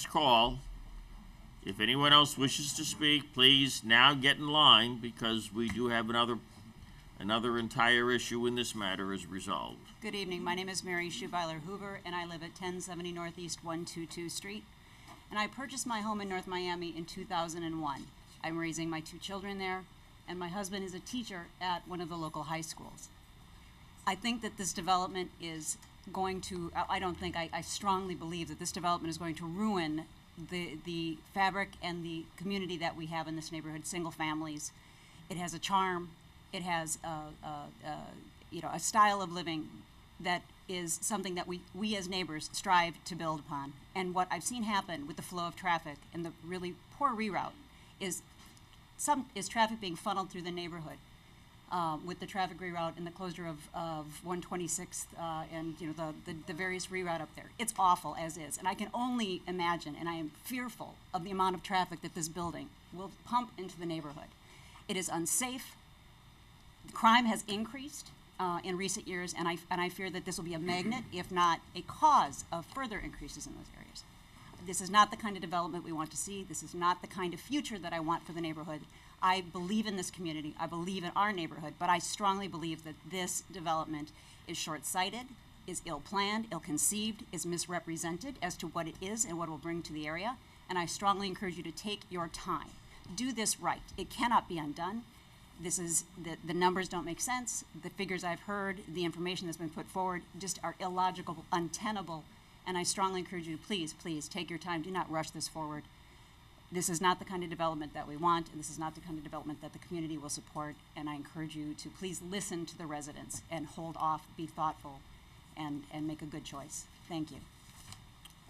last call. If anyone else wishes to speak, please now get in line because we do have another entire issue in this matter is resolved. Good evening. My name is Mary Schubeiler Hoover, and I live at 1070 Northeast 122 Street. And I purchased my home in North Miami in 2001. I'm raising my 2 children there, and my husband is a teacher at one of the local high schools. I think that this development is going to, I strongly believe that this development is going to ruin the fabric and the community that we have in this neighborhood, single families. It has a charm. It has a style of living that is something that we as neighbors strive to build upon. And what I've seen happen with the flow of traffic and the really poor reroute is traffic being funneled through the neighborhood. With the traffic reroute and the closure of 126th and the various reroute up there. It's awful as is, and I can only imagine, and I am fearful of the amount of traffic that this building will pump into the neighborhood. It is unsafe. Crime has increased in recent years, and I fear that this will be a magnet, if not a cause of further increases in those areas. This is not the kind of development we want to see. This is not the kind of future that I want for the neighborhood. I believe in this community. I believe in our neighborhood, but I strongly believe that this development is short-sighted, is ill-planned, ill-conceived, is misrepresented as to what it is and what it will bring to the area, and I strongly encourage you to take your time. Do this right. It cannot be undone. This is, the numbers don't make sense. The figures I've heard, the information that's been put forward just are illogical, untenable, and I strongly encourage you to please take your time. Do not rush this forward. This is not the kind of development that we want, and this is not the kind of development that the community will support, and I encourage you to please listen to the residents and hold off, be thoughtful, and make a good choice. Thank you.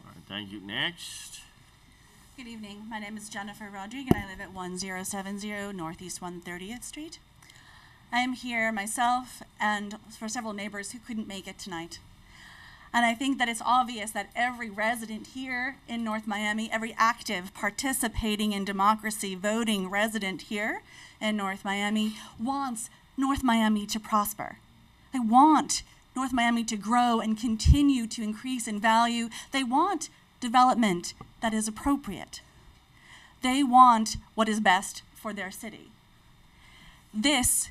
All right, thank you. Next. Good evening. My name is Jennifer Rodriguez, and I live at 1070 Northeast 130th Street. I am here myself and for several neighbors who couldn't make it tonight. And I think that it's obvious that every resident here in North Miami, every active, participating in democracy, voting resident here in North Miami wants North Miami to prosper. They want North Miami to grow and continue to increase in value. They want development that is appropriate. They want what is best for their city. This,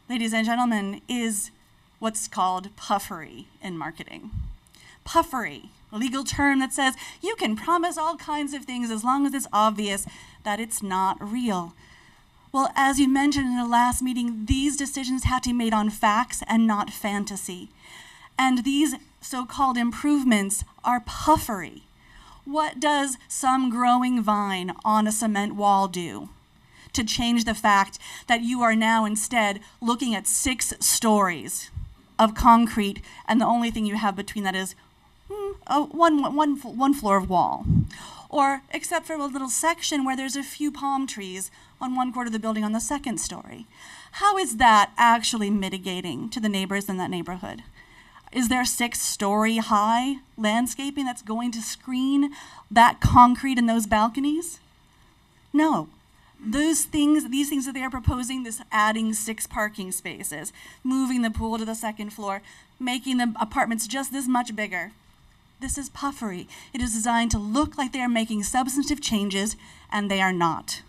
ladies and gentlemen, is what's called puffery in marketing. Puffery, a legal term that says you can promise all kinds of things as long as it's obvious that it's not real. Well, as you mentioned in the last meeting, these decisions have to be made on facts and not fantasy. And these so-called improvements are puffery. What does some growing vine on a cement wall do to change the fact that you are now instead looking at 6 stories of concrete, and the only thing you have between that is one floor of wall? Or except for a little section where there's a few palm trees on one quarter of the building on the 2nd story. How is that actually mitigating to the neighbors in that neighborhood? Is there 6-story high landscaping that's going to screen that concrete in those balconies? No. These things that they are proposing, this adding 6 parking spaces, moving the pool to the 2nd floor, making the apartments just this much bigger. This is puffery. It is designed to look like they are making substantive changes, and they are not.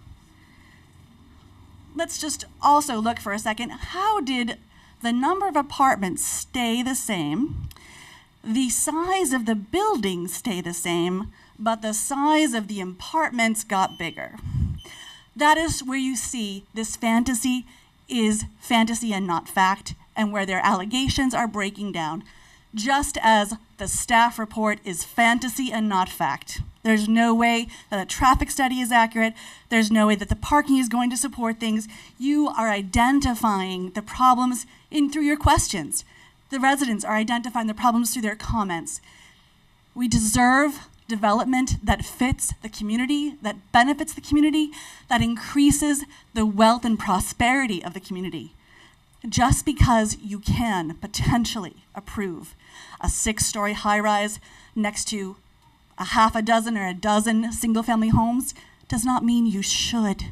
Let's just also look for a second. How did the number of apartments stay the same, the size of the buildings stay the same, but the size of the apartments got bigger? That is where you see this fantasy is fantasy and not fact, and where their allegations are breaking down. Just as the staff report is fantasy and not fact. There's no way that a traffic study is accurate. There's no way that the parking is going to support things. You are identifying the problems through your questions. The residents are identifying the problems through their comments. We deserve development that fits the community, that benefits the community, that increases the wealth and prosperity of the community. Just because you can potentially approve a 6-story high-rise next to a half a dozen or a dozen single-family homes does not mean you should.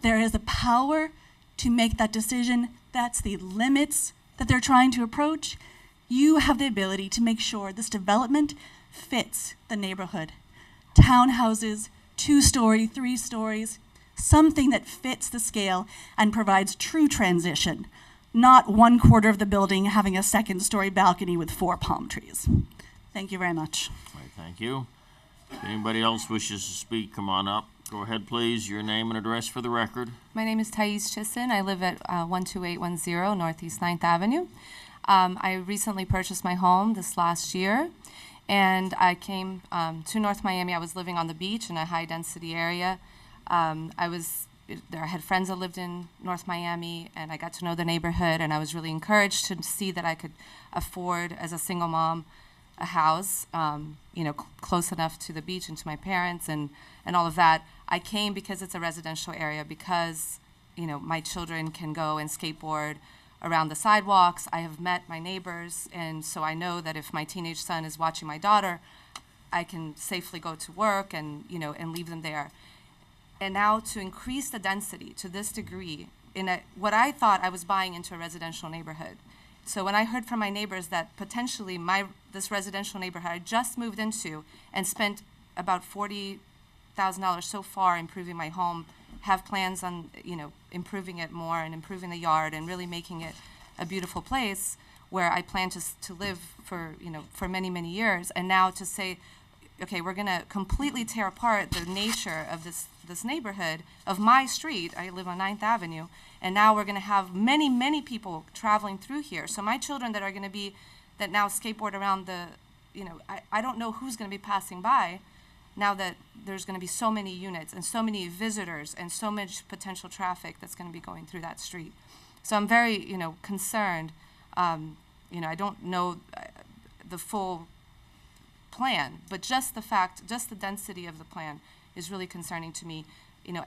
There is a power to make that decision. That's the limits that they're trying to approach. You have the ability to make sure this development fits the neighborhood. townhouses, 2-story, 3 stories, something that fits the scale and provides true transition, not 1/4 of the building having a 2nd-story balcony with 4 palm trees. Thank you very much. All right, thank you. If anybody else wishes to speak, come on up. Go ahead, please. Your name and address for the record. My name is Thais Chissen. I live at 12810 Northeast 9th Avenue. I recently purchased my home this last year, and I came to North Miami. I was living on the beach in a high-density area. I had friends that lived in North Miami, and I got to know the neighborhood, and I was really encouraged to see that I could afford, as a single mom, a house, close enough to the beach and to my parents and all of that. I came because it's a residential area, because, my children can go and skateboard around the sidewalks. I have met my neighbors, and so I know that if my teenage son is watching my daughter, I can safely go to work and leave them there. And now to increase the density to this degree what I thought I was buying into a residential neighborhood. So when I heard from my neighbors that potentially this residential neighborhood I just moved into and spent about $40,000 so far improving my home, have plans on improving it more and improving the yard and really making it a beautiful place where I plan to live for many, many years. And now to say, okay, we're going to completely tear apart the nature of this neighborhood, of my street. I live on 9th Avenue, and now we're going to have many, many people traveling through here. So my children that now skateboard around I don't know who's going to be passing by now that there's going to be so many units and so many visitors and so much potential traffic that's going to be going through that street. So I'm very, concerned. I don't know the full plan, but just the density of the plan is really concerning to me,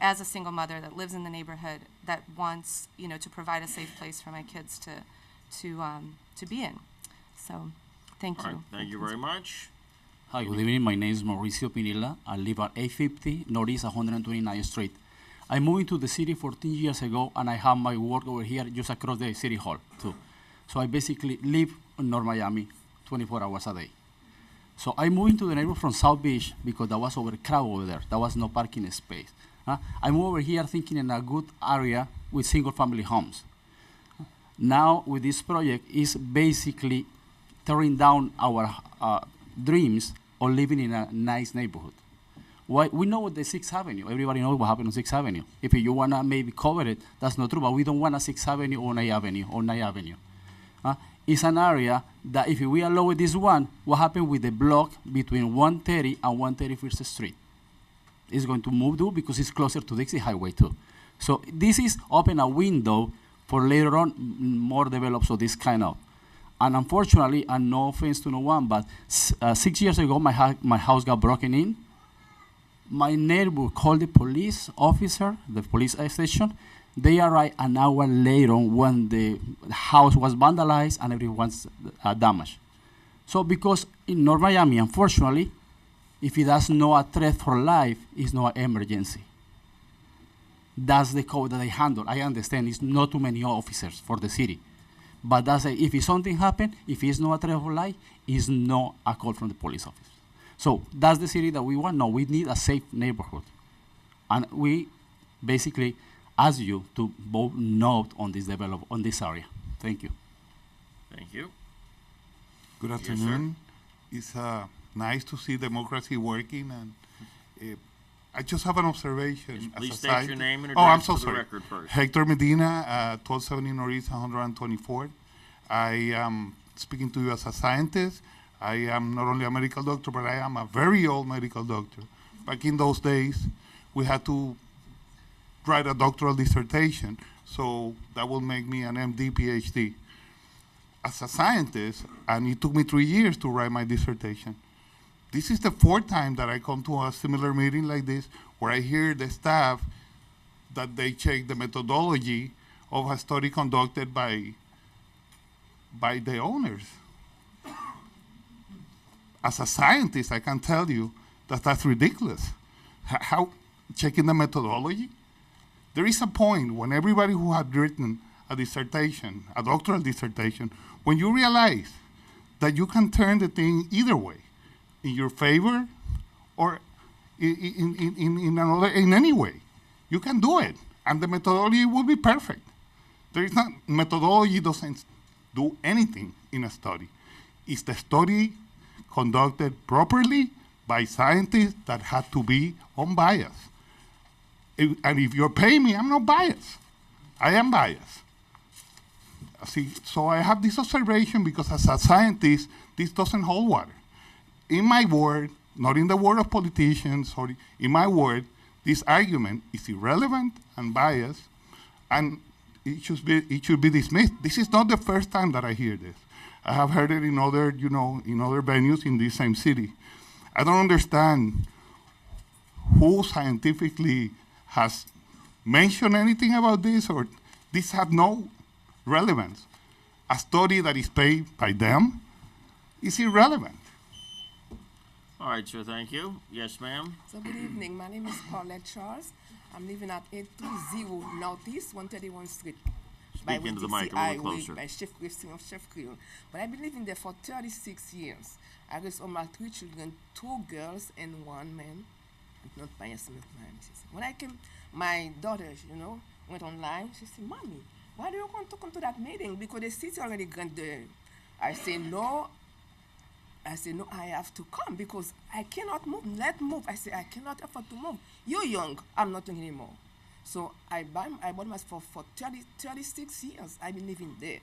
as a single mother that lives in the neighborhood that wants, to provide a safe place for my kids to be in. So, thank you. All right, thank you very much. Hi, good evening. My name is Mauricio Pinilla. I live at 850 Northeast 129th Street. I moved into the city 14 years ago, and I have my work over here just across the city hall, too. So I basically live in North Miami 24 hours a day. So I moved into the neighborhood from South Beach because there was overcrowded over there. There was no parking space. I moved over here thinking in a good area with single-family homes. Now, with this project, is basically tearing down our dreams of living in a nice neighborhood. Why? We know what the 6th Avenue. Everybody knows what happened on 6th Avenue. If you want to maybe cover it, that's not true, but we don't want a 6th Avenue or 9th Avenue or 9th Avenue. It's an area that if we allow this one, what happened with the block between 130 and 131st Street? It's going to move too because it's closer to Dixie Highway too. So this is open a window for later on more develops of this kind of. And unfortunately, and no offense to no one, but 6 years ago, my house got broken in. My neighbor called the police officer, the police station. They arrived an hour later when the house was vandalized and everyone's damaged. So because in North Miami, unfortunately, if it does not a threat for life, it's not an emergency. That's the code that I handle. I understand it's not too many officers for the city. But that's if something happens, if it's not a threat for life, it's not a call from the police officer. So that's the city that we want. No, we need a safe neighborhood. And we basically ask you to vote no on this on this area. Thank you. Thank you. Good Yes, sir. afternoon. It's nice to see democracy working, and I just have an observation. Yes, as please a state side- your name and Oh, I'm address so for the sorry. record first. Hector Medina, 1270 Northeast 124. I am speaking to you as a scientist. I am not only a medical doctor, but I am a very old medical doctor. Back in those days, we had to write a doctoral dissertation, so that will make me an MD, PhD. As a scientist, and it took me 3 years to write my dissertation. This is the 4th time that I come to a similar meeting like this, where I hear the staff that they check the methodology of a study conducted by the owners. As a scientist, I can tell you that that's ridiculous. How checking the methodology? There is a point when everybody who had written a dissertation, a doctoral dissertation, when you realize that you can turn the thing either way, in your favor or in any way. You can do it, and the methodology will be perfect. There is not methodology doesn't do anything in a study. Is the study conducted properly by scientists that had to be unbiased? And if you're paying me, I'm not biased. I am biased. See, so I have this observation because as a scientist, this doesn't hold water. In my word, not in the word of politicians, or in my word, this argument is irrelevant and biased, and it should be dismissed. This is not the first time that I hear this. I have heard it in other, in other venues in this same city. I don't understand who scientifically has mentioned anything about this, or this had no relevance. A study that is paid by them is irrelevant. All right, sir, thank you. Yes, ma'am? So good evening. My name is Paulette Charles. I'm living at 830 Northeast 131 Street. Speak into the mic a little closer. By Chef Christine of Chef Creole. But I've been living there for 36 years. I raised all my 3 children, 2 girls and 1 man. I'm not biased with mine. When I came, my daughter, went online. She said, "Mommy, why do you want to come to that meeting? Because the city already granted." I say, "No." No, I have to come because I cannot move. Let move. I say, I cannot afford to move. You're young. I'm not young anymore. So I bought myself for 36 years. I've been living there.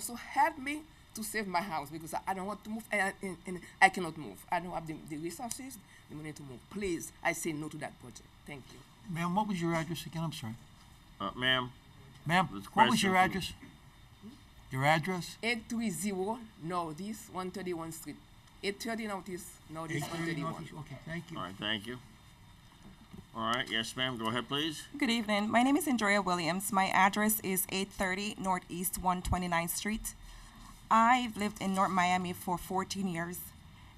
So help me to save my house because I don't want to move and I cannot move. I don't have the resources, the money to move. Please, I say no to that project. Thank you. Ma'am, what was your address again? I'm sorry. Ma'am? Ma'am, This what was your question address? Your address? 830 Northeast 131 Street. 830 Northeast 131. Okay, thank you. All right, thank you. All right, yes, ma'am, go ahead, please. Good evening. My name is Andrea Williams. My address is 830 Northeast 129th Street. I've lived in North Miami for 14 years,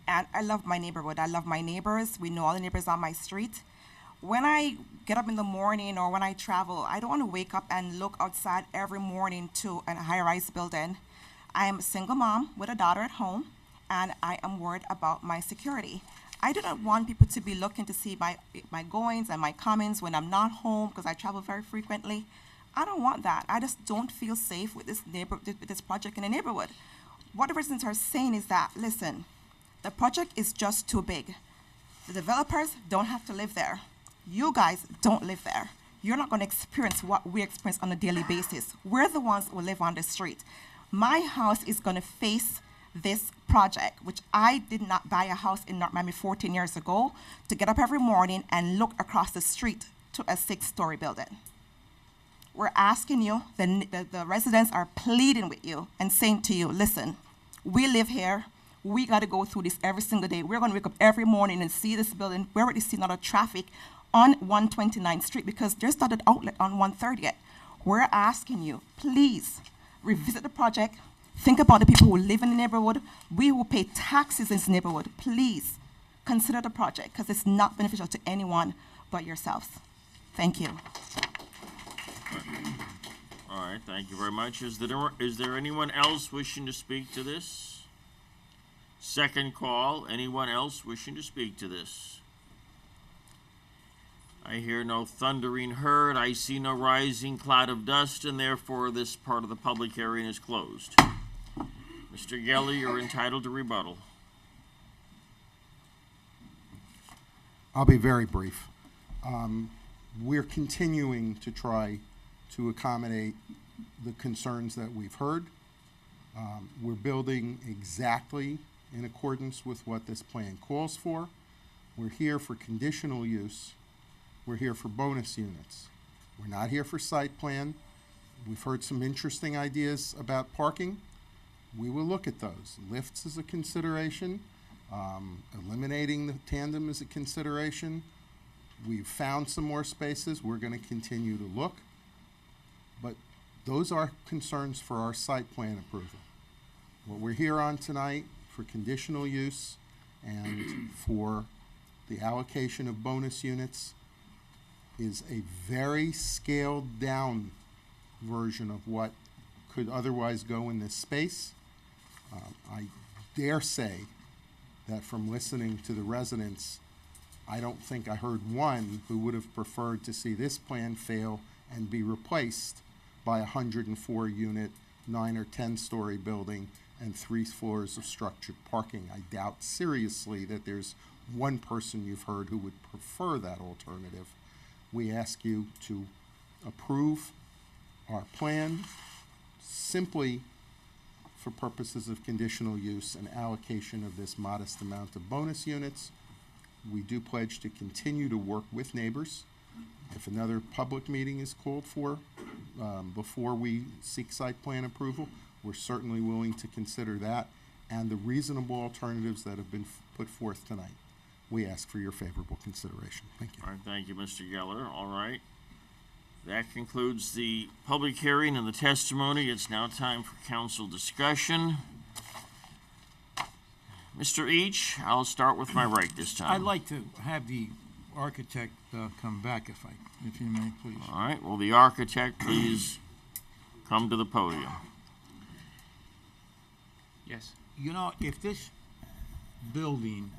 and I love my neighborhood. I love my neighbors. We know all the neighbors on my street. When I get up in the morning or when I travel, I don't want to wake up and look outside every morning to a high-rise building. I am a single mom with a daughter at home, and I am worried about my security. I do not want people to be looking to see my goings and my comings when I'm not home because I travel very frequently. I don't want that. I just don't feel safe with this project in the neighborhood. What the residents are saying is that, listen, the project is just too big. The developers don't have to live there. You guys don't live there. You're not going to experience what we experience on a daily basis. We're the ones who live on the street. My house is going to face this project, which I did not buy a house in North Miami 14 years ago to get up every morning and look across the street to a 6-story building. We're asking you, the residents are pleading with you and saying to you, listen, we live here. We got to go through this every single day. We're going to wake up every morning and see this building. We're already seeing a lot of traffic on 129th Street because there's not an outlet on 130th. We're asking you, please revisit the project. Think about the people who live in the neighborhood. We will pay taxes in this neighborhood. Please consider the project because it's not beneficial to anyone but yourselves. Thank you. All right, thank you very much. Is there anyone else wishing to speak to this? Second call, anyone else wishing to speak to this? I hear no thundering herd. I see no rising cloud of dust, and therefore this part of the public hearing is closed. Mr. Gelli, you're entitled to rebuttal. I'll be very brief. We're continuing to try to accommodate the concerns that we've heard. We're building exactly in accordance with what this plan calls for. We're here for conditional use. We're here for bonus units. We're not here for site plan. We've heard some interesting ideas about parking. We will look at those. Lifts is a consideration. Eliminating the tandem is a consideration. We've found some more spaces. We're going to continue to look. But those are concerns for our site plan approval. What we're here on tonight for conditional use and for the allocation of bonus units is a very scaled down version of what could otherwise go in this space. I dare say that from listening to the residents, I don't think I heard one who would have preferred to see this plan fail and be replaced by a 104-unit, 9 or 10-story building and 3 floors of structured parking. I doubt seriously that there's one person you've heard who would prefer that alternative. We ask you to approve our plan simply for purposes of conditional use and allocation of this modest amount of bonus units. We do pledge to continue to work with neighbors. If another public meeting is called for before we seek site plan approval, we're certainly willing to consider that and the reasonable alternatives that have been put forth tonight. We ask for your favorable consideration. Thank you. All right, thank you, Mr. Geller. All right. That concludes the public hearing and the testimony. It's now time for council discussion. Mr. Each, I'll start with my right this time. I'd like to have the architect come back if you may, please. All right, will the architect please come to the podium? Yes. You know, if this building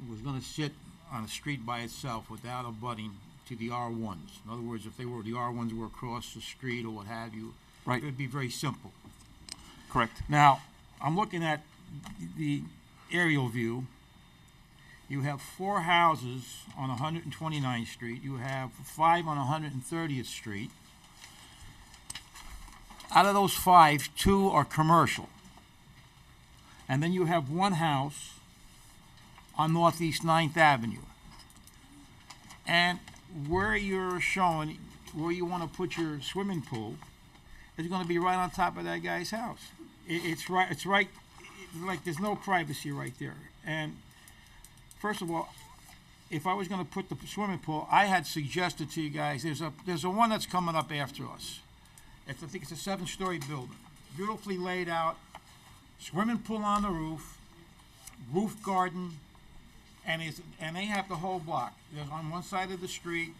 was gonna sit on a street by itself without abutting to the R1s, in other words, if the R1s were across the street or what have you, Right. it would be very simple. Correct. Now, I'm looking at the aerial view. You have 4 houses on 129th Street. You have 5 on 130th Street. Out of those 5, 2 are commercial. And then you have 1 house on Northeast 9th Avenue. And where you're showing, where you want to put your swimming pool, is going to be right on top of that guy's house. It's right, like there's no privacy right there. And first of all, if I was going to put the swimming pool, I had suggested to you guys, there's a one that's coming up after us. I think it's a 7-story building, beautifully laid out, swimming pool on the roof garden, and they have the whole block. There's on one side of the street,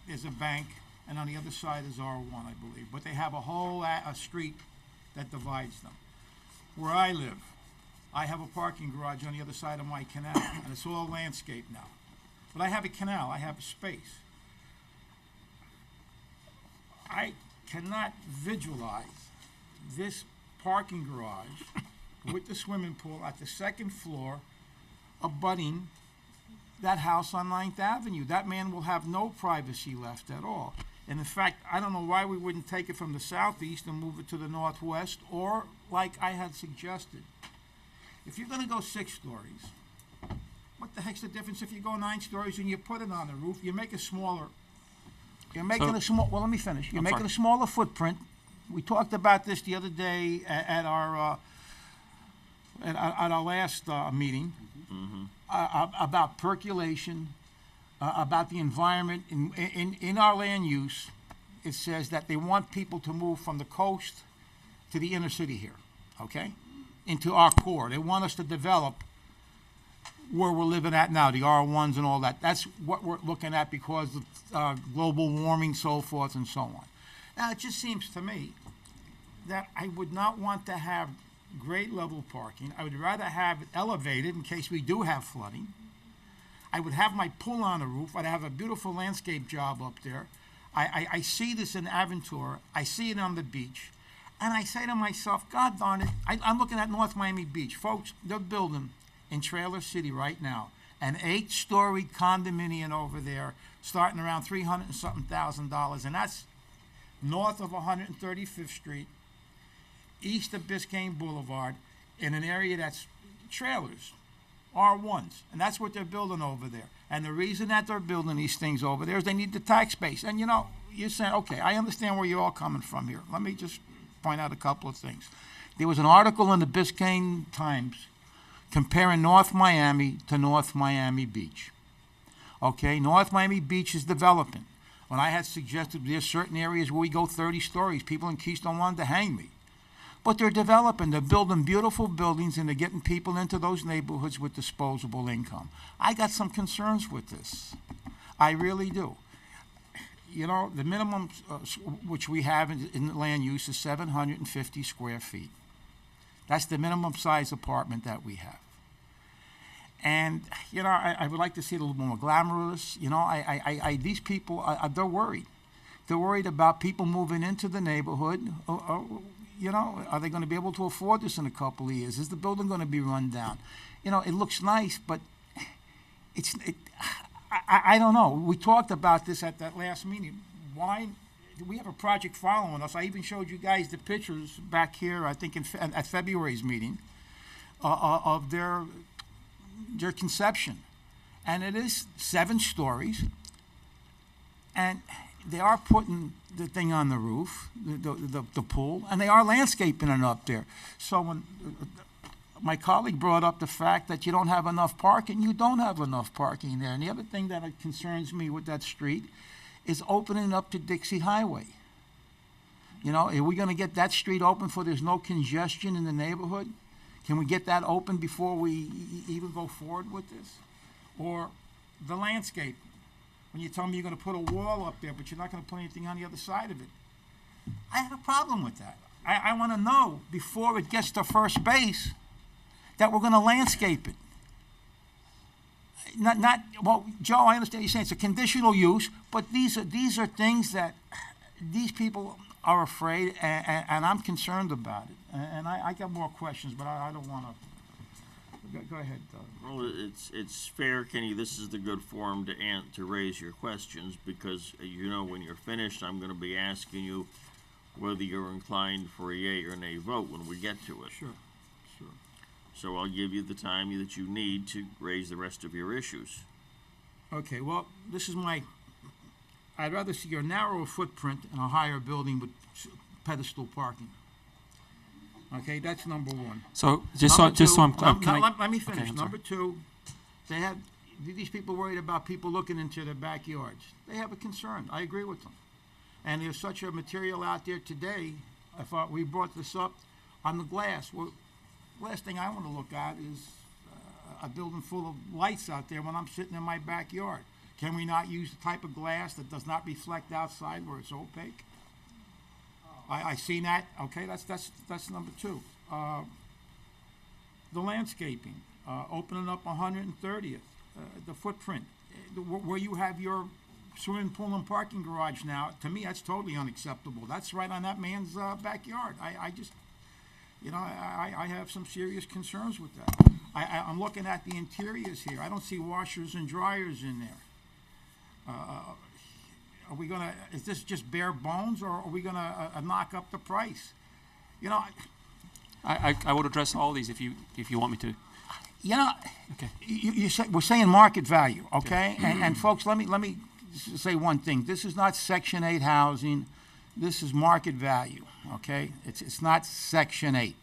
there's a bank, and on the other side is R1, I believe. But they have a whole a street that divides them. Where I live, I have a parking garage on the other side of my canal, and it's all landscaped now. But I have a canal, I have a space. I cannot visualize this parking garage with the swimming pool at the 2nd floor abutting that house on 9th Avenue. That man will have no privacy left at all. And in fact, I don't know why we wouldn't take it from the southeast and move it to the northwest, or like I had suggested. If you're gonna go 6 stories, what the heck's the difference if you go 9 stories and you put it on the roof? You make it smaller. You're making well, let me finish. You're making a smaller footprint. We talked about this the other day at our last meeting. About percolation, about the environment. In our land use, it says that they want people to move from the coast to the inner city here, okay? Into our core. They want us to develop where we're living at now, the R1s and all that. That's what we're looking at because of global warming, so forth and so on. Now, it just seems to me that I would not want to have grade level parking. I would rather have it elevated in case we do have flooding. I would have my pool on the roof. I'd have a beautiful landscape job up there. I see this in Aventura. I see it on the beach. And I say to myself, God darn it, I'm looking at North Miami Beach. Folks, they're building in Trailer City right now an 8-story condominium over there starting around $300 and something thousand, and that's north of 135th Street, east of Biscayne Boulevard, in an area that's trailers, R1s, and that's what they're building over there. And the reason that they're building these things over there is they need the tax base. And you know, you're saying, okay, I understand where you're all coming from here. Let me just point out a couple of things. There was an article in the Biscayne Times comparing North Miami to North Miami Beach. Okay, North Miami Beach is developing. When I had suggested there's certain areas where we go 30 stories, people in Keystone wanted to hang me. But they're developing, they're building beautiful buildings, and they're getting people into those neighborhoods with disposable income. I got some concerns with this. I really do. You know, the minimum which we have in land use is 750 square feet. That's the minimum size apartment that we have. And, you know, I would like to see it a little more glamorous. You know, these people, they're worried. They're worried about people moving into the neighborhood. You know, are they going to be able to afford this in a couple of years? Is the building going to be run down? You know, it looks nice, but I don't know. We talked about this at that last meeting. Why do we have a project following us? I even showed you guys the pictures back here, I think, at February's meeting of their conception. And it is 7 stories. And they are putting the thing on the roof, the pool, and they are landscaping it up there. So when my colleague brought up the fact that you don't have enough parking, you don't have enough parking there. And the other thing that concerns me with that street is opening up to Dixie Highway. You know, are we going to get that street open so there's no congestion in the neighborhood? Can we get that open before we even go forward with this? Or the landscape. When you tell me you're going to put a wall up there, but you're not going to put anything on the other side of it. I have a problem with that. I want to know before it gets to first base that we're going to landscape it. Well, Joe, I understand you're saying it's a conditional use, but these are things that these people are afraid, and I'm concerned about it. And I got more questions, but I don't want to. Go ahead, Doug. Well, it's fair, Kenny. This is the good forum to raise your questions because, you know, when you're finished, I'm going to be asking you whether you're inclined for a yea or nay vote when we get to it. Sure. So I'll give you the time that you need to raise the rest of your issues. Okay, well, this is I'd rather see a narrower footprint and a higher building with pedestal parking. Okay, that's number one. So just so I'm clear, let me finish. Okay, Number two, they have these people worried about people looking into their backyards. They have a concern. I agree with them. And there's such a material out there today. I thought we brought this up on the glass. Well, last thing I want to look at is a building full of lights out there when I'm sitting in my backyard. Can we not use the type of glass that does not reflect outside where it's opaque? I seen that. Okay, that's number two. The landscaping, opening up 130th, the footprint, where you have your swimming pool and parking garage now. To me, that's totally unacceptable. That's right on that man's backyard. I just, you know, I have some serious concerns with that. I'm looking at the interiors here. I don't see washers and dryers in there. Are we gonna, is this just bare bones, or are we gonna knock up the price? You know, I would address all these if you want me to. you know, Okay. we're saying market value, okay? And folks, let me say one thing. This is not Section 8 housing. This is market value, okay? It's not Section 8.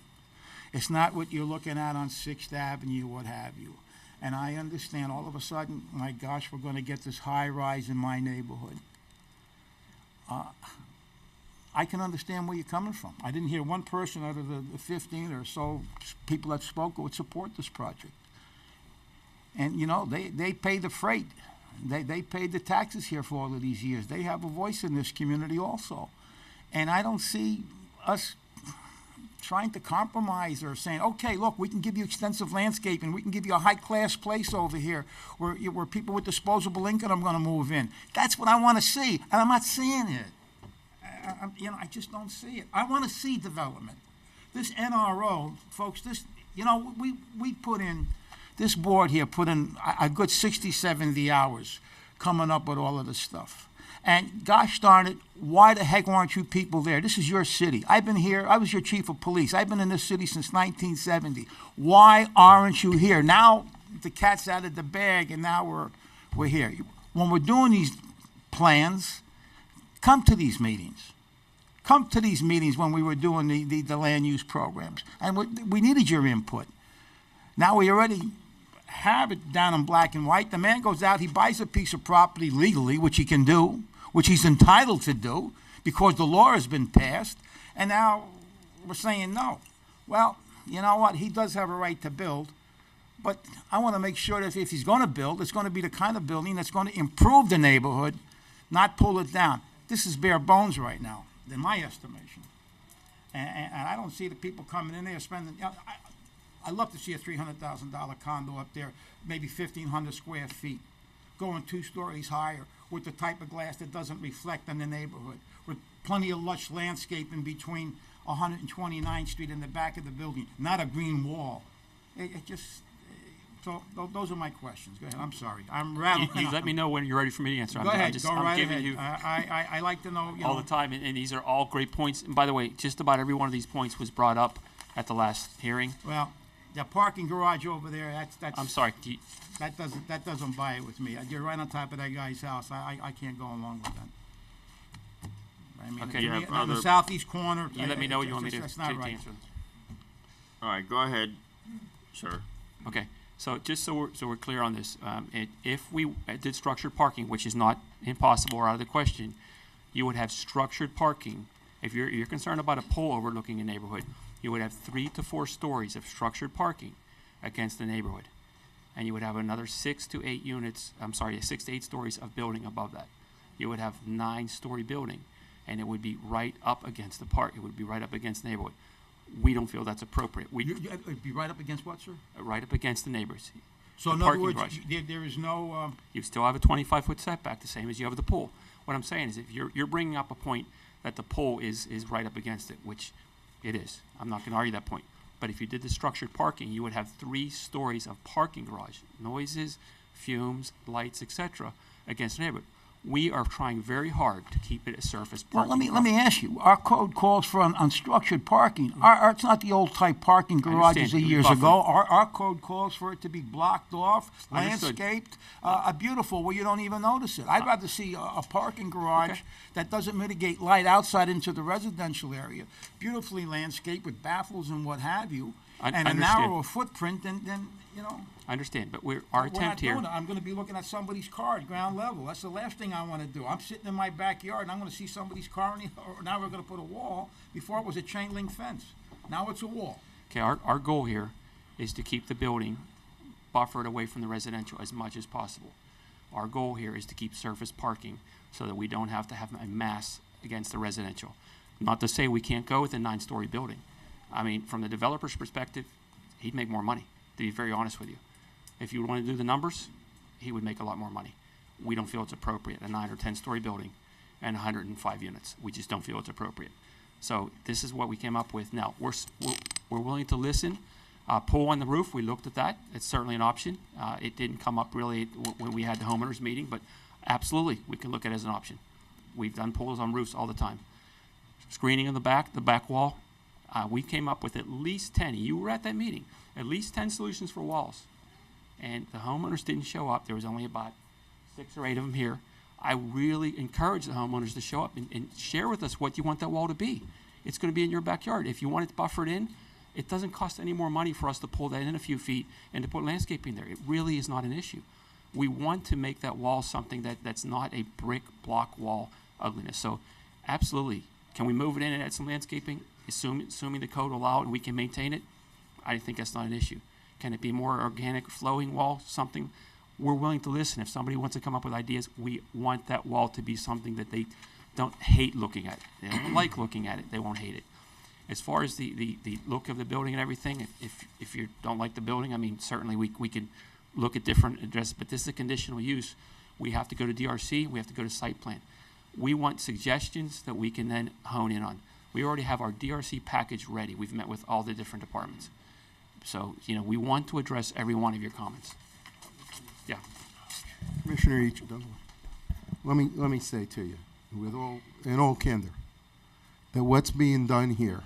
It's not what you're looking at on 6th Avenue, what have you. And I understand all of a sudden, my gosh, we're going to get this high rise in my neighborhood. I can understand where you're coming from. I didn't hear one person out of the 15 or so people that spoke who would support this project. And, you know, they pay the freight. They paid the taxes here for all of these years. They have a voice in this community also. And I don't see us trying to compromise or saying, okay, look, we can give you extensive landscaping. We can give you a high-class place over here where people with disposable income are going to move in. That's what I want to see, and I'm not seeing it. I just don't see it. I want to see development. This NRO, folks, we put in, this board here put in a good 60, 70 hours coming up with all of this stuff. And gosh darn it, why the heck aren't you people there? This is your city. I've been here. I was your chief of police. I've been in this city since 1970. Why aren't you here? Now the cat's out of the bag, and now we're here. When we're doing these plans, come to these meetings. Come to these meetings when we were doing the land use programs. And we needed your input. Now we already have it down in black and white. The man goes out, he buys a piece of property legally, which he can do, which he's entitled to do, because the law has been passed, and now we're saying no. Well, you know what? He does have a right to build, but I want to make sure that if he's going to build, it's going to be the kind of building that's going to improve the neighborhood, not pull it down. This is bare bones right now, in my estimation. And I don't see the people coming in there spending, I'd love to see a $300,000 condo up there, maybe 1,500 square feet, going 2 stories higher with the type of glass that doesn't reflect on the neighborhood, with plenty of lush landscape in between 129th Street and the back of the building, not a green wall. It just, so those are my questions. Go ahead, I'm sorry. I'm rattled. You let me know when you're ready for me to answer. Go ahead, just, go I'm right giving ahead. you I like to know, you all know. the time, and these are all great points. And by the way, just about every one of these points was brought up at the last hearing. Well, the parking garage over there, that's. I'm sorry. That doesn't buy it with me. You're right on top of that guy's house. I can't go along with that. I mean, Okay, to you me, have on the other- southeast corner. You let me know what you want me to, That's not to right. answer. All right, go ahead, sir. Okay, so just so we're clear on this, if we did structured parking, which is not impossible or out of the question, you would have structured parking. If you're concerned about a pole overlooking a neighborhood, you would have 3 to 4 stories of structured parking against the neighborhood, and you would have another 6 to 8 stories of building above that. You would have 9-story building, and it would be right up against the park. It would be right up against the neighborhood. We don't feel that's appropriate. It'd be right up against what, sir? Right up against the neighbors. So The in other parking words, garage. there is no, You still have a 25-foot setback, the same as you have the pool. What I'm saying is, if you're bringing up a point that the pole is right up against it, which it is. I'm not going to argue that point. But if you did the structured parking, you would have 3 stories of parking garage, noises, fumes, lights, etc., against the neighborhood. We are trying very hard to keep it a surface well, parking. let me ask you. Our code calls for unstructured parking. It's not the old type parking garages of understand. years Buffer. ago. Our code calls for it to be blocked off, Understood. landscaped, beautiful, where you don't even notice it. I'd rather see a parking garage Okay. that doesn't mitigate light outside into the residential area, beautifully landscaped with baffles and what have you, and a understand. narrower footprint than you know. I understand, but our We're not attempt here. doing it. I'm going to be looking at somebody's car at ground level. That's the last thing I want to do. I'm sitting in my backyard and I'm going to see somebody's car, or now we're going to put a wall. Before it was a chain link fence. Now it's a wall. Okay, our goal here is to keep the building buffered away from the residential as much as possible. Our goal here is to keep surface parking so that we don't have to have a mass against the residential. Not to say we can't go with a 9-story building. I mean, from the developer's perspective, he'd make more money, to be very honest with you. If you want to do the numbers, he would make a lot more money. We don't feel it's appropriate, a 9 or 10-story building and 105 units. We just don't feel it's appropriate. So this is what we came up with. Now, we're willing to listen. Pool on the roof, we looked at that. It's certainly an option. It didn't come up really when we had the homeowners meeting, but absolutely, we can look at it as an option. We've done pools on roofs all the time. Screening in the back wall, we came up with at least 10. You were at that meeting. At least 10 solutions for walls. And the homeowners didn't show up. There was only about 6 or 8 of them here. I really encourage the homeowners to show up and share with us what you want that wall to be. It's going to be in your backyard. If you want it buffered in, it doesn't cost any more money for us to pull that in a few feet and to put landscaping there. It really is not an issue. We want to make that wall something that's not a brick block wall ugliness. So absolutely, can we move it in and add some landscaping, assuming the code will allow it and we can maintain it? I think that's not an issue. Can it be more organic, flowing wall, something? We're willing to listen. If somebody wants to come up with ideas, we want that wall to be something that they don't hate looking at. They don't like looking at it. They won't hate it. As far as the look of the building and everything, if you don't like the building, I mean, certainly we can look at different addresses, but this is a conditional use. We have to go to DRC. We have to go to site plan. We want suggestions that we can then hone in on. We already have our DRC package ready. We've met with all the different departments. So, we want to address every one of your comments. Yeah. Commissioner Ichida, let me say to you, in all candor, that what's being done here,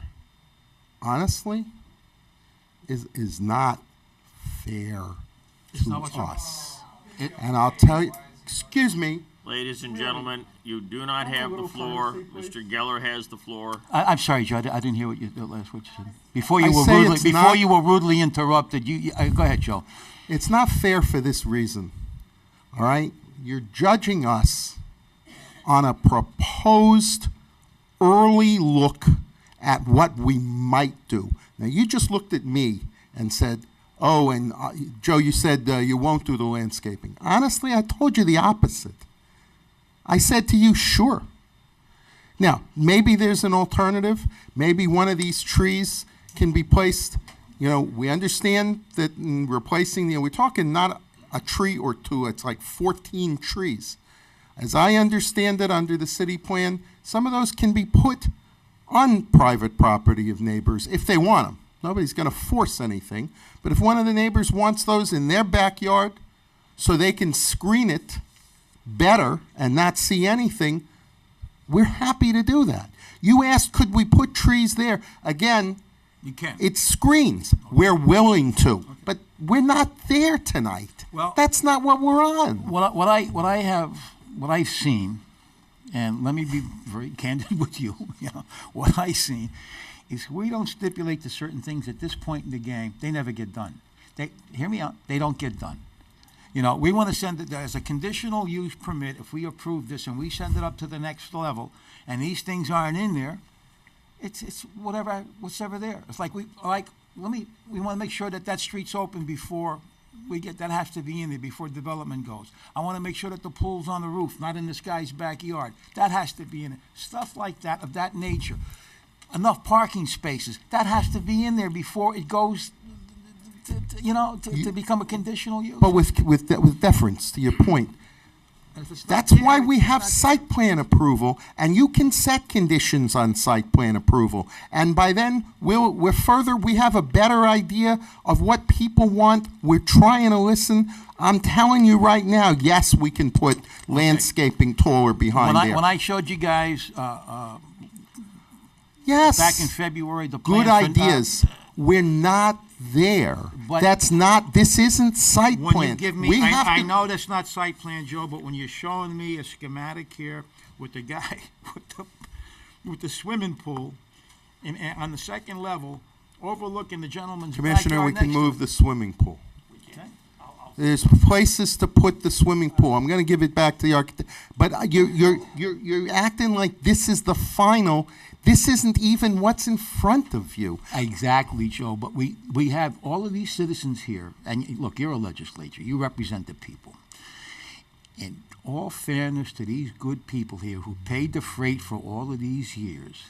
honestly, is not fair to us. And I'll tell you, excuse me. Ladies and gentlemen, you do not have the floor. Mr. Geller has the floor. I'm sorry, Joe. I didn't hear what you said. Before you were rudely interrupted. Go ahead, Joe. It's not fair for this reason. All right? You're judging us on a proposed early look at what we might do. Now, you just looked at me and said, oh, and Joe, you said you won't do the landscaping. Honestly, I told you the opposite. I said to you, sure. Now, maybe there's an alternative. Maybe one of these trees can be placed You know, we understand that in replacing, we're talking not a tree or two, it's like 14 trees. As I understand it under the city plan, some of those can be put on private property of neighbors if they want them. Nobody's going to force anything. But if one of the neighbors wants those in their backyard so they can screen it better and not see anything, we're happy to do that. You asked, could we put trees there? Again, You can. it's screens. We're willing to, but we're not there tonight. Well- That's not what we're on. What I've seen, and let me be very candid with you, what I've seen is we don't stipulate to certain things at this point in the game, they never get done. Hear me out, they don't get done. We want to send it as a conditional use permit. If we approve this and we send it up to the next level and these things aren't in there, it's what's ever there. It's like we want to make sure that street's open before we get, that has to be in there before development goes. I want to make sure that the pool's on the roof, not in this guy's backyard. That has to be in it. Stuff like that, of that nature. Enough parking spaces, that has to be in there before it goes to become a conditional use. But with deference to your point, And if it's not that's there, why we it's have not- site plan approval, and you can set conditions on site plan approval. And by then, we have a better idea of what people want. We're trying to listen. I'm telling you right now, yes, we can put landscaping taller behind there. When I showed you guys Yes. back in February the Good plan for- ideas. We're not there. But- This isn't site When plan. you give me, We have I to- know that's not site plan, Joe, but when you're showing me a schematic here with the guy with the swimming pool and on the second level, overlooking the gentleman's Commissioner, we backyard can next to move him. the swimming pool. Okay. There's places to put the swimming pool. I'm going to give it back to the architect. But you're acting like this is the final. This isn't even what's in front of you. Exactly, Joe, but we have all of these citizens here, and look, you're a legislature, you represent the people. In all fairness to these good people here who paid the freight for all of these years,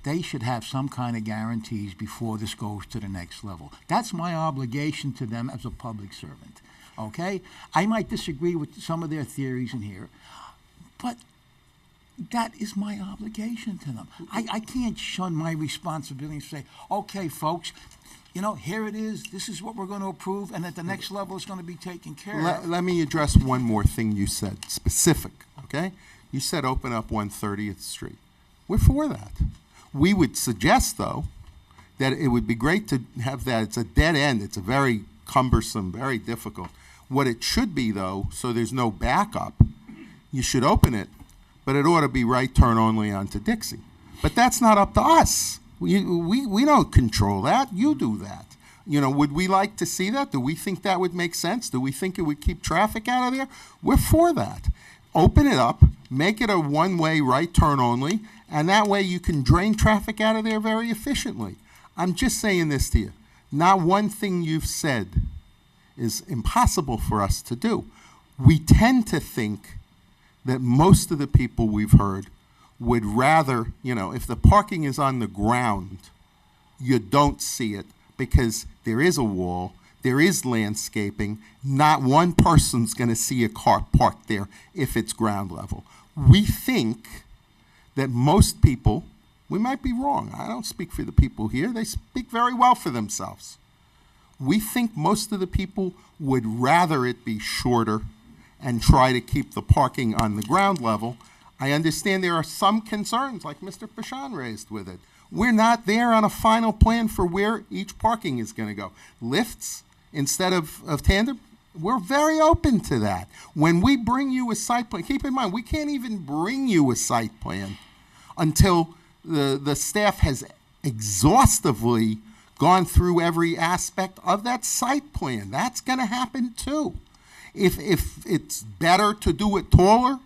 they should have some kind of guarantees before this goes to the next level. That's my obligation to them as a public servant, okay? I might disagree with some of their theories in here, but that is my obligation to them. I can't shun my responsibility and say, okay, folks, here it is, this is what we're going to approve, and at the next level it's going to be taken care of. Let me address one more thing you said, specific, okay? You said open up 130th Street. We're for that. We would suggest, though, that it would be great to have that. It's a dead end. It's a very cumbersome, very difficult. What it should be, though, so there's no backup, you should open it, but it ought to be right turn only onto Dixie. But that's not up to us. We don't control that. You do that. Would we like to see that? Do we think that would make sense? Do we think it would keep traffic out of there? We're for that. Open it up, make it a one-way right turn only, and that way you can drain traffic out of there very efficiently. I'm just saying this to you. Not one thing you've said is impossible for us to do. We tend to think that most of the people we've heard would rather, if the parking is on the ground, you don't see it because there is a wall, there is landscaping, not one person's going to see a car parked there if it's ground level. We think that most people, we might be wrong, I don't speak for the people here, they speak very well for themselves. We think most of the people would rather it be shorter and try to keep the parking on the ground level. I understand there are some concerns, like Mr. Pashon raised with it. We're not there on a final plan for where each parking is going to go. Lifts instead of tandem, we're very open to that. When we bring you a site plan, keep in mind, we can't even bring you a site plan until the staff has exhaustively gone through every aspect of that site plan. That's going to happen too. If it's better to do it taller,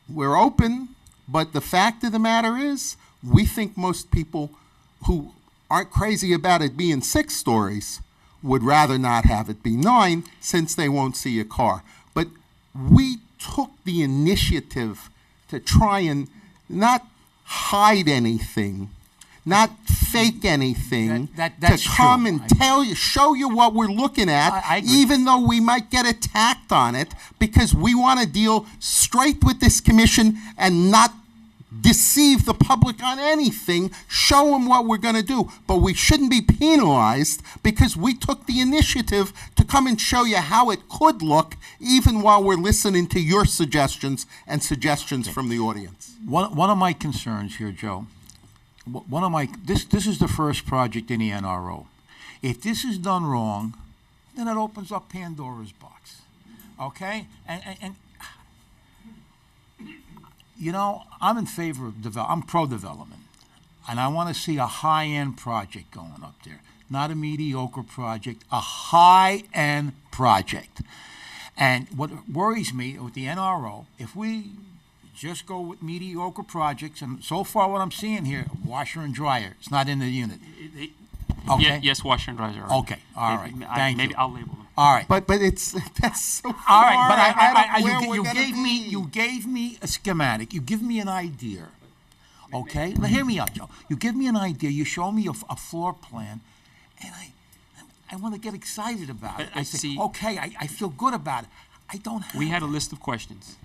we're open, but the fact of the matter is, we think most people who aren't crazy about it being 6 stories would rather not have it be 9 since they won't see a car. But we took the initiative to try and not hide anything not fake anything, That's to come true. and tell you, show you what we're looking at, I agree. even though we might get attacked on it, because we want to deal straight with this commission and not deceive the public on anything, show them what we're going to do. But we shouldn't be penalized because we took the initiative to come and show you how it could look, even while we're listening to your suggestions and suggestions from the audience. One of my concerns here, Joe, this is the first project in the NRO. If this is done wrong, then it opens up Pandora's box, okay? And you know, I'm in favor of I'm pro-development, and I want to see a high-end project going up there, not a mediocre project, a high-end project. And what worries me with the NRO, if we just go with mediocre projects, and so far what I'm seeing here, washer and dryer, it's not in the unit. Okay. Yes, washer and dryer. are. Okay, all right, thank Maybe you. I'll label them. All right. But that's so far All right, but ahead of where we're you gonna gave me be. you gave me a schematic. You give me an idea. Okay, now hear me out, Joe. You give me an idea. You show me a floor plan, and I want to get excited about But it. I say, see- okay, I feel good about it. I don't have. We had a list of questions,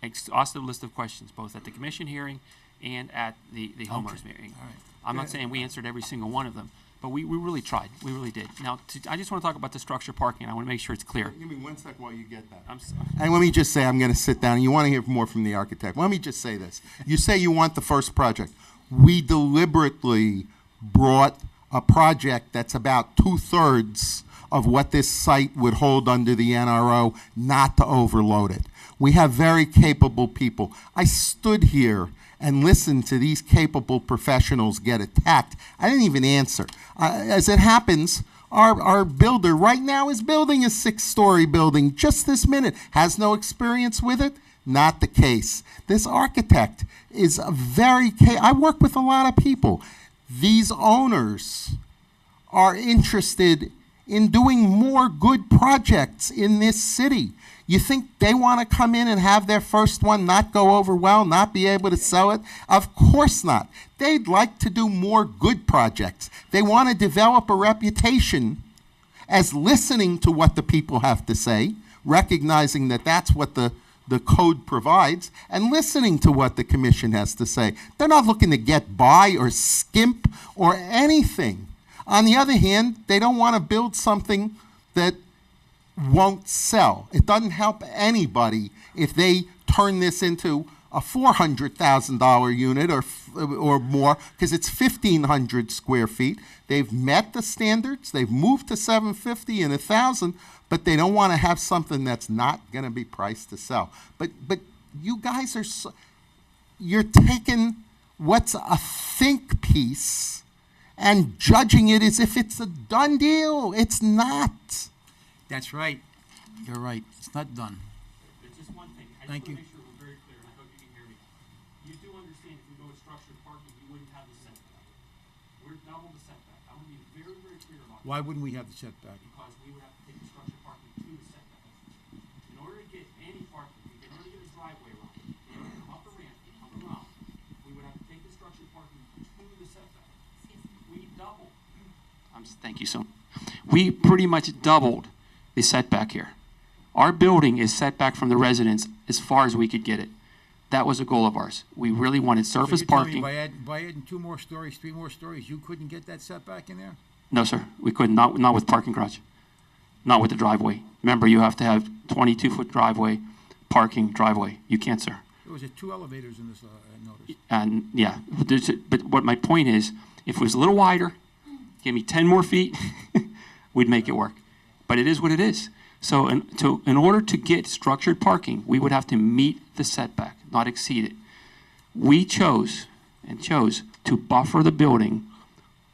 exhaustive list of questions, both at the commission hearing and at the homeowners hearing. all right. I'm not saying we answered every single one of them, but we really tried. We really did. Now, I just want to talk about the structured parking. I want to make sure it's clear. Give me 1 sec while you get that. I'm sorry. And let me just say, I'm going to sit down, and you want to hear more from the architect. Let me just say this. You say you want the first project. We deliberately brought a project that's about 2/3 of what this site would hold under the NRO, not to overload it. We have very capable people. I stood here and listened to these capable professionals get attacked. I didn't even answer. As it happens, our builder right now is building a 6-story building just this minute. Has no experience with it? Not the case. This architect is a I work with a lot of people. These owners are interested in doing more good projects in this city. You think they want to come in and have their first one not go over well, not be able to sell it? Of course not. They'd like to do more good projects. They want to develop a reputation as listening to what the people have to say, recognizing that that's what the code provides, and listening to what the commission has to say. They're not looking to get by or skimp or anything. On the other hand, they don't want to build something that won't sell. It doesn't help anybody if they turn this into a $400,000 unit or more, because it's 1,500 square feet. They've met the standards. They've moved to 750 and 1,000, but they don't want to have something that's not going to be priced to sell. But you guys are you're taking what's a think piece and judging it as if it's a done deal. It's not. That's right. You're right. It's not done. There's just one thing. I Thank just you. want to make sure we're very clear, and I hope you can hear me. You do understand if we go with structured parking, you wouldn't have the setback. We're double the setback. I want to be very, very clear about that. Why wouldn't we have the setback? Because we would have to take the structured parking to the setback. In order to get any parking, in order to get a driveway around, in order to come up the ramp and come around, we would have to take the structured parking to the setback. We doubled. Thank you, so. We pretty much doubled the setback here. Our building is set back from the residents as far as we could get it. That was a goal of ours. We really wanted surface So you're telling me parking. by adding 2 more stories, 3 more stories, you couldn't get that setback in there? No, sir, we couldn't, not with parking garage, not with the driveway. Remember, you have to have 22-foot driveway, parking driveway. You can't, sir. There was 2 elevators in this, I noticed. And yeah, but what my point is, if it was a little wider, give me 10 more feet, we'd make it work. But it is what it is. So in order to get structured parking, we would have to meet the setback, not exceed it. We chose to buffer the building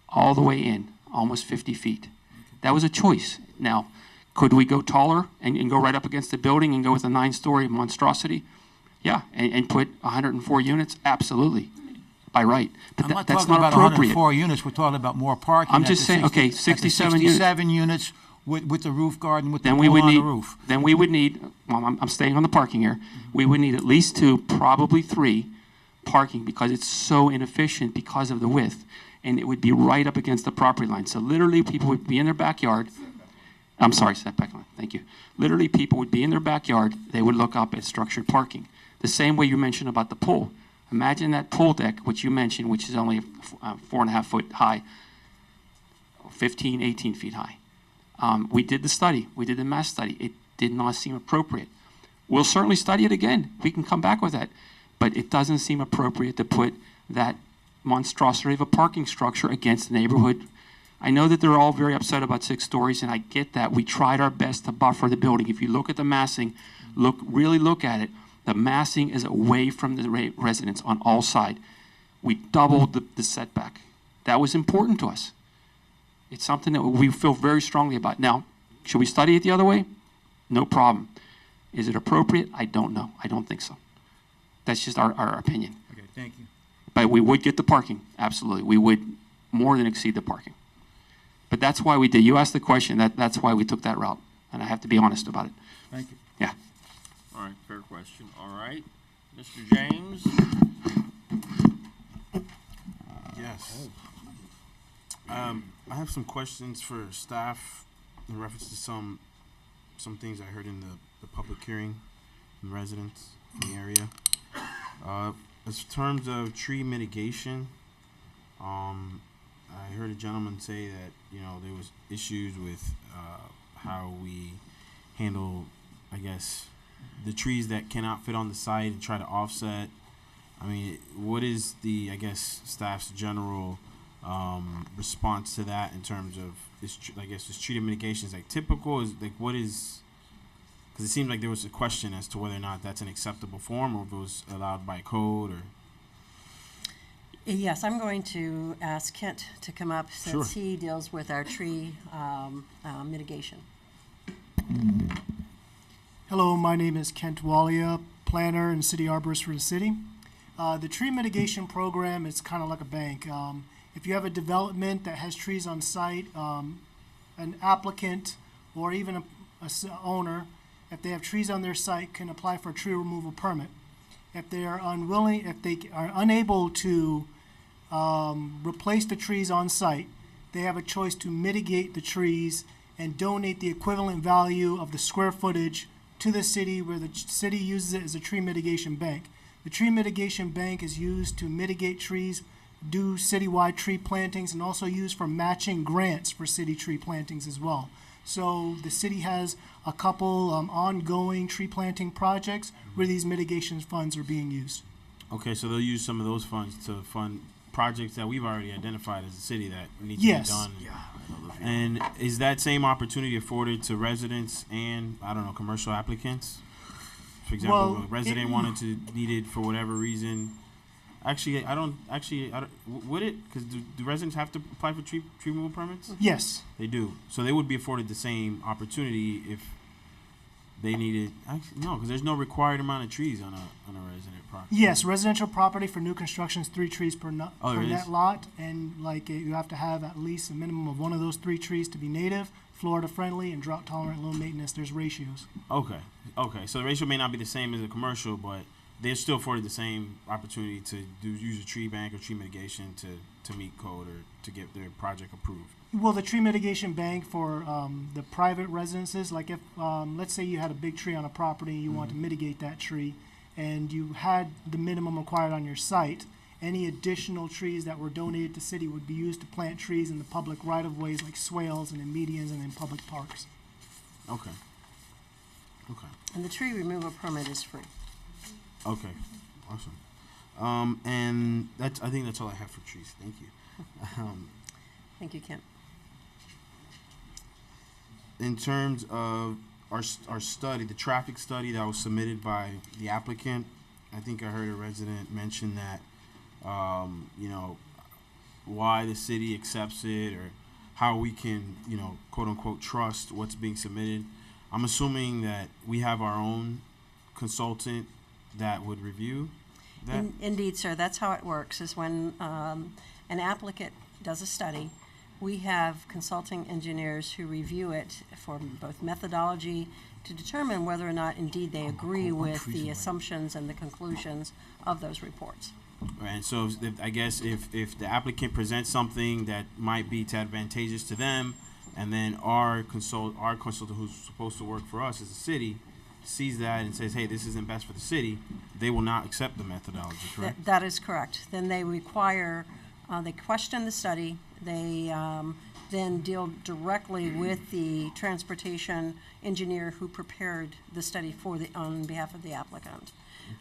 all the way in, almost 50 feet. That was a choice. Now, could we go taller and go right up against the building and go with a 9-story monstrosity? Yeah, and put 104 units? Absolutely, by right. But I'm not that's talking not about appropriate. 104 units, we're talking about more parking. I'm at just the saying, okay, at the 67 units. 67 units with the roof garden, with the Then we pool would on the need, roof. then we would need, well, I'm staying on the parking here. We would need at least 2, probably 3 parking because it's so inefficient because of the width. And it would be right up against the property line. So literally people would be in their backyard. I'm sorry, setback line, thank you. Literally people would be in their backyard, they would look up at structured parking. The same way you mentioned about the pool. Imagine that pool deck, which you mentioned, which is only 4.5 foot high, 15, 18 feet high. We did the study, we did the mass study. It did not seem appropriate. We'll certainly study it again. We can come back with that. But it doesn't seem appropriate to put that monstrosity of a parking structure against the neighborhood. I know that they're all very upset about 6 stories, and I get that. We tried our best to buffer the building. If you look at the massing, really look at it. The massing is away from the residents on all sides. We doubled the setback. That was important to us. It's something that we feel very strongly about. Now, should we study it the other way? No problem. Is it appropriate? I don't know. I don't think so. That's just our opinion. Okay, thank you. But we would get the parking, absolutely. We would more than exceed the parking. But that's why we did. You asked the question, that's why we took that route. And I have to be honest about it. Thank you. Yeah. All right, fair question. All right, Mr. James? Yes. I have some questions for staff in reference to some things I heard in the public hearing from residents in the area. As terms of tree mitigation, I heard a gentleman say that, you know, there was issues with how we handle, I guess, the trees that cannot fit on the site and try to offset. I mean, what is the, I guess, staff's general response to that in terms of is tree mitigation is like typical? Is like what is? Because it seemed like there was a question as to whether or not that's an acceptable form or if it was allowed by code or. Yes, I'm going to ask Kent to come up since Sure. he deals with our tree mitigation. Hello, my name is Kent Walia, planner and city arborist for the city. The tree mitigation program is kind of like a bank. If you have a development that has trees on site, an applicant or even a owner, if they have trees on their site, can apply for a tree removal permit. If they are unwilling, if they are unable to replace the trees on site, they have a choice to mitigate the trees and donate the equivalent value of the square footage to the city, where the city uses it as a tree mitigation bank. The tree mitigation bank is used to mitigate trees, do citywide tree plantings, and also used for matching grants for city tree plantings as well. So the city has a couple ongoing tree planting projects where these mitigation funds are being used. Okay, so they'll use some of those funds to fund projects that we've already identified as a city that need Yes. to be done. And is that same opportunity afforded to residents and, I don't know, commercial applicants? For example, Well, if a resident wanted to need it for whatever reason. Actually, would it? Because do residents have to apply for tree removal permits? Yes. They do. So they would be afforded the same opportunity if they needed. Actually, no, because there's no required amount of trees on a resident property. Yes, residential property for new construction is 3 trees per Oh, there net is? lot, and you have to have at least a minimum of one of those 3 trees to be native, Florida friendly, and drought tolerant, low maintenance. There's ratios. Okay. So the ratio may not be the same as a commercial, but they're still afforded the same opportunity to use a tree bank or tree mitigation to meet code or to get their project approved. Well, the tree mitigation bank for the private residences, like if, let's say you had a big tree on a property and you want to mitigate that tree, and you had the minimum required on your site, any additional trees that were donated to city would be used to plant trees in the public right-of-ways like swales and in medians and in public parks. Okay. And the tree removal permit is free. Okay. Awesome. And I think that's all I have for trees. Thank you. Thank you, Kent. In terms of our study, the traffic study that was submitted by the applicant, I think I heard a resident mention that, why the city accepts it or how we can, quote unquote, trust what's being submitted. I'm assuming that we have our own consultant that would review that. Indeed, sir. That's how it works, is when an applicant does a study, we have consulting engineers who review it for both methodology to determine whether or not indeed they agree with the assumptions and the conclusions of those reports. Right, and so I guess if the applicant presents something that might be advantageous to them, and then our consultant who's supposed to work for us as a city sees that and says, hey, this isn't best for the city, they will not accept the methodology, correct? That is correct. Then they require, they question the study, they then deal directly with the transportation engineer who prepared the study on behalf of the applicant.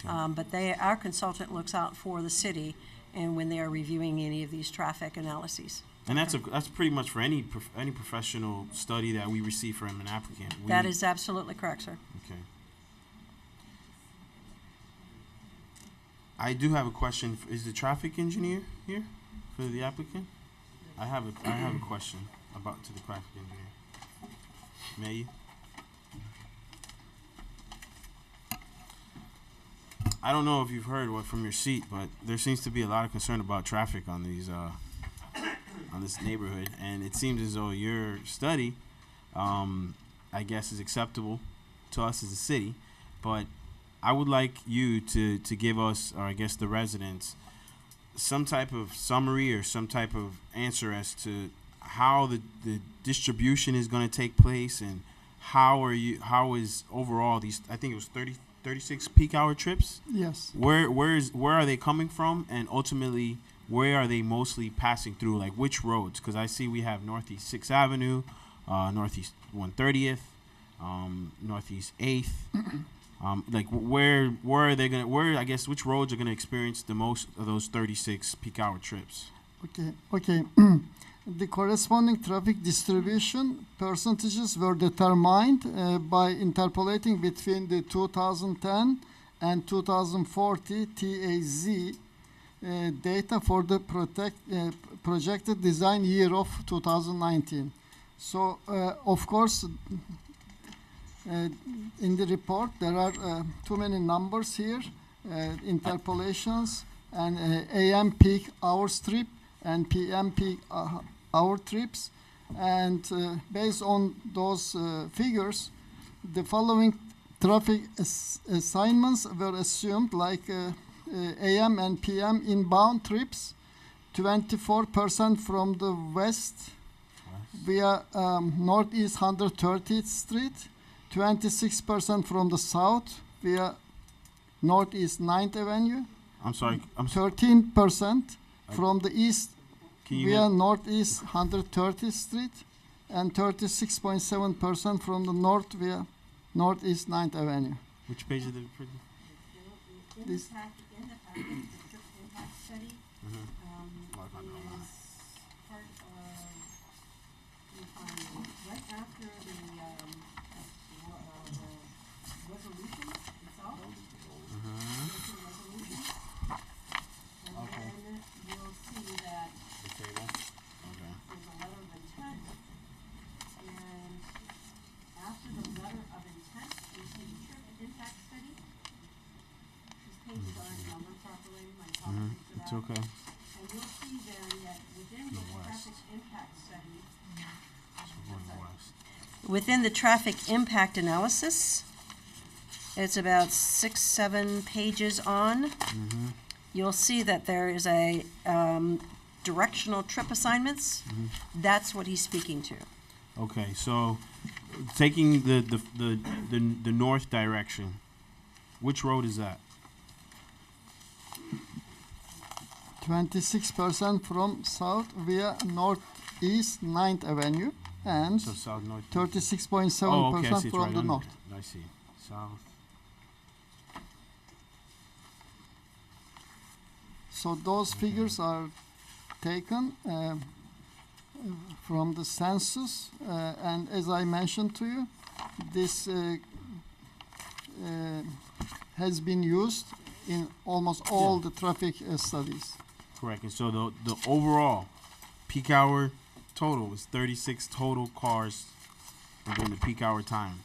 Okay. But our consultant looks out for the city and when they are reviewing any of these traffic analyses. And that's pretty much for any professional study that we receive from an applicant. That is absolutely correct, sir. Okay. I do have a question. Is the traffic engineer here for the applicant? I have a question to the traffic engineer. May you? I don't know if you've heard from your seat, but there seems to be a lot of concern about traffic on these on this neighborhood, and it seems as though your study, I guess, is acceptable to us as a city, but I would like you to give us, or I guess the residents, some type of summary or some type of answer as to how the distribution is going to take place, and how is overall these, I think it was 36 peak hour trips? Yes. Where are they coming from, and ultimately where are they mostly passing through? Like which roads? Because I see we have Northeast 6th Avenue, Northeast 130th, Northeast 8th. Like where are they gonna? I guess which roads are gonna experience the most of those 36 peak hour trips? Okay. The corresponding traffic distribution percentages were determined by interpolating between the 2010 and 2040 TAZ data for the projected design year of 2019. So, of course, in the report there are too many numbers here, interpolations, and AM peak hour trip and PM peak hour trips, and based on those figures, the following traffic assignments were assumed, like AM and PM inbound trips, 24% from the west via Northeast 130th Street, 26% from the south via Northeast 9th Avenue. I'm sorry. 13% from the east via hear? Northeast 130th Street, and 36.7% from the north via Northeast 9th Avenue. Which page is the? This. In the packet, the trip impact study is part of, right after the resolution itself. Resolution. And Okay. then you'll see that The table. Okay. there's a letter of intent, and after the letter of intent, you see the trip impact study. These pages aren't numbered properly, my apologies for that. It's okay. And you'll see then that within the traffic impact study, within the traffic impact analysis, it's about 6-7 pages on. You'll see that there is a directional trip assignments. That's what he's speaking to. Okay, so taking the north direction, which road is that? 26% from south via Northeast 9th Avenue, and So south north. 36.7% Oh, okay, I see. It's from right the under north. it. I see. South. So those figures are taken from the census, and as I mentioned to you, this has been used in almost all the traffic studies. Correct. And so the overall peak hour total is 36 total cars during the peak hour time.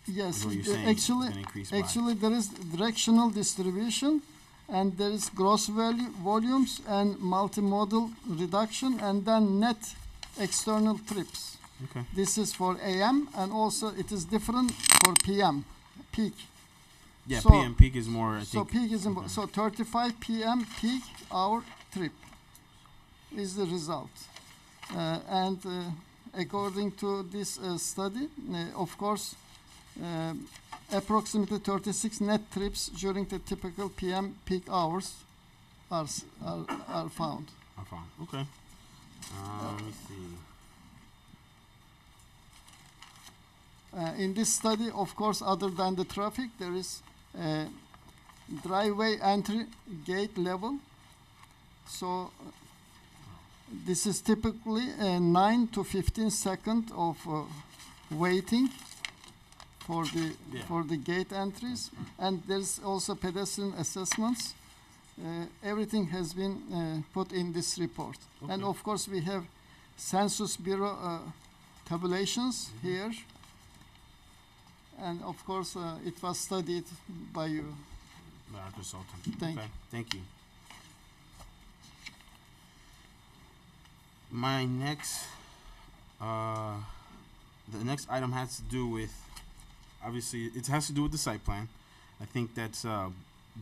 Yes, Is what you're saying it's actually, gonna increase by. actually there is directional distribution, and there is gross volumes and multimodal reduction, and then net external trips. Okay. This is for AM, and also it is different for PM, peak. Yeah, So- PM peak is more, I So think. peak is so 35 PM peak hour trip is the result. And according to this study, of course, approximately 36 net trips during the typical PM peak hours are found. I found. Okay. Let me see. In this study, of course, other than the traffic, there is driveway entry gate level. So this is typically 9 to 15 seconds of waiting for the Yeah. for the gate entries, and there's also pedestrian assessments. Everything has been put in this report, and Okay. of course we have Census Bureau tabulations here, and of course it was studied by you. Our consultant. Thank Okay, thank you. My next, the next item has to do with, obviously, it has to do with the site plan. I think that's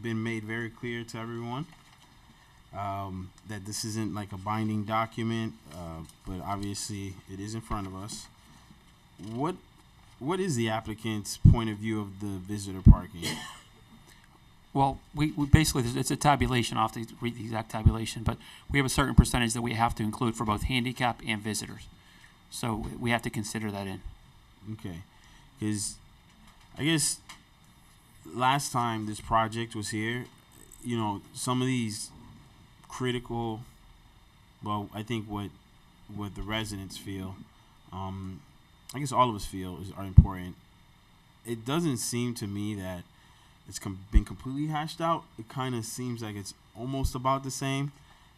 been made very clear to everyone, that this isn't like a binding document, but obviously it is in front of us. What is the applicant's point of view of the visitor parking? Well, we basically, it's a tabulation, I'll have to read the exact tabulation, but we have a certain percentage that we have to include for both handicap and visitors. So we have to consider that in. Okay, because I guess last time this project was here, you know, some of these critical, well, I think what the residents feel, I guess all of us feel are important. It doesn't seem to me that it's been completely hashed out. It kind of seems like it's almost about the same.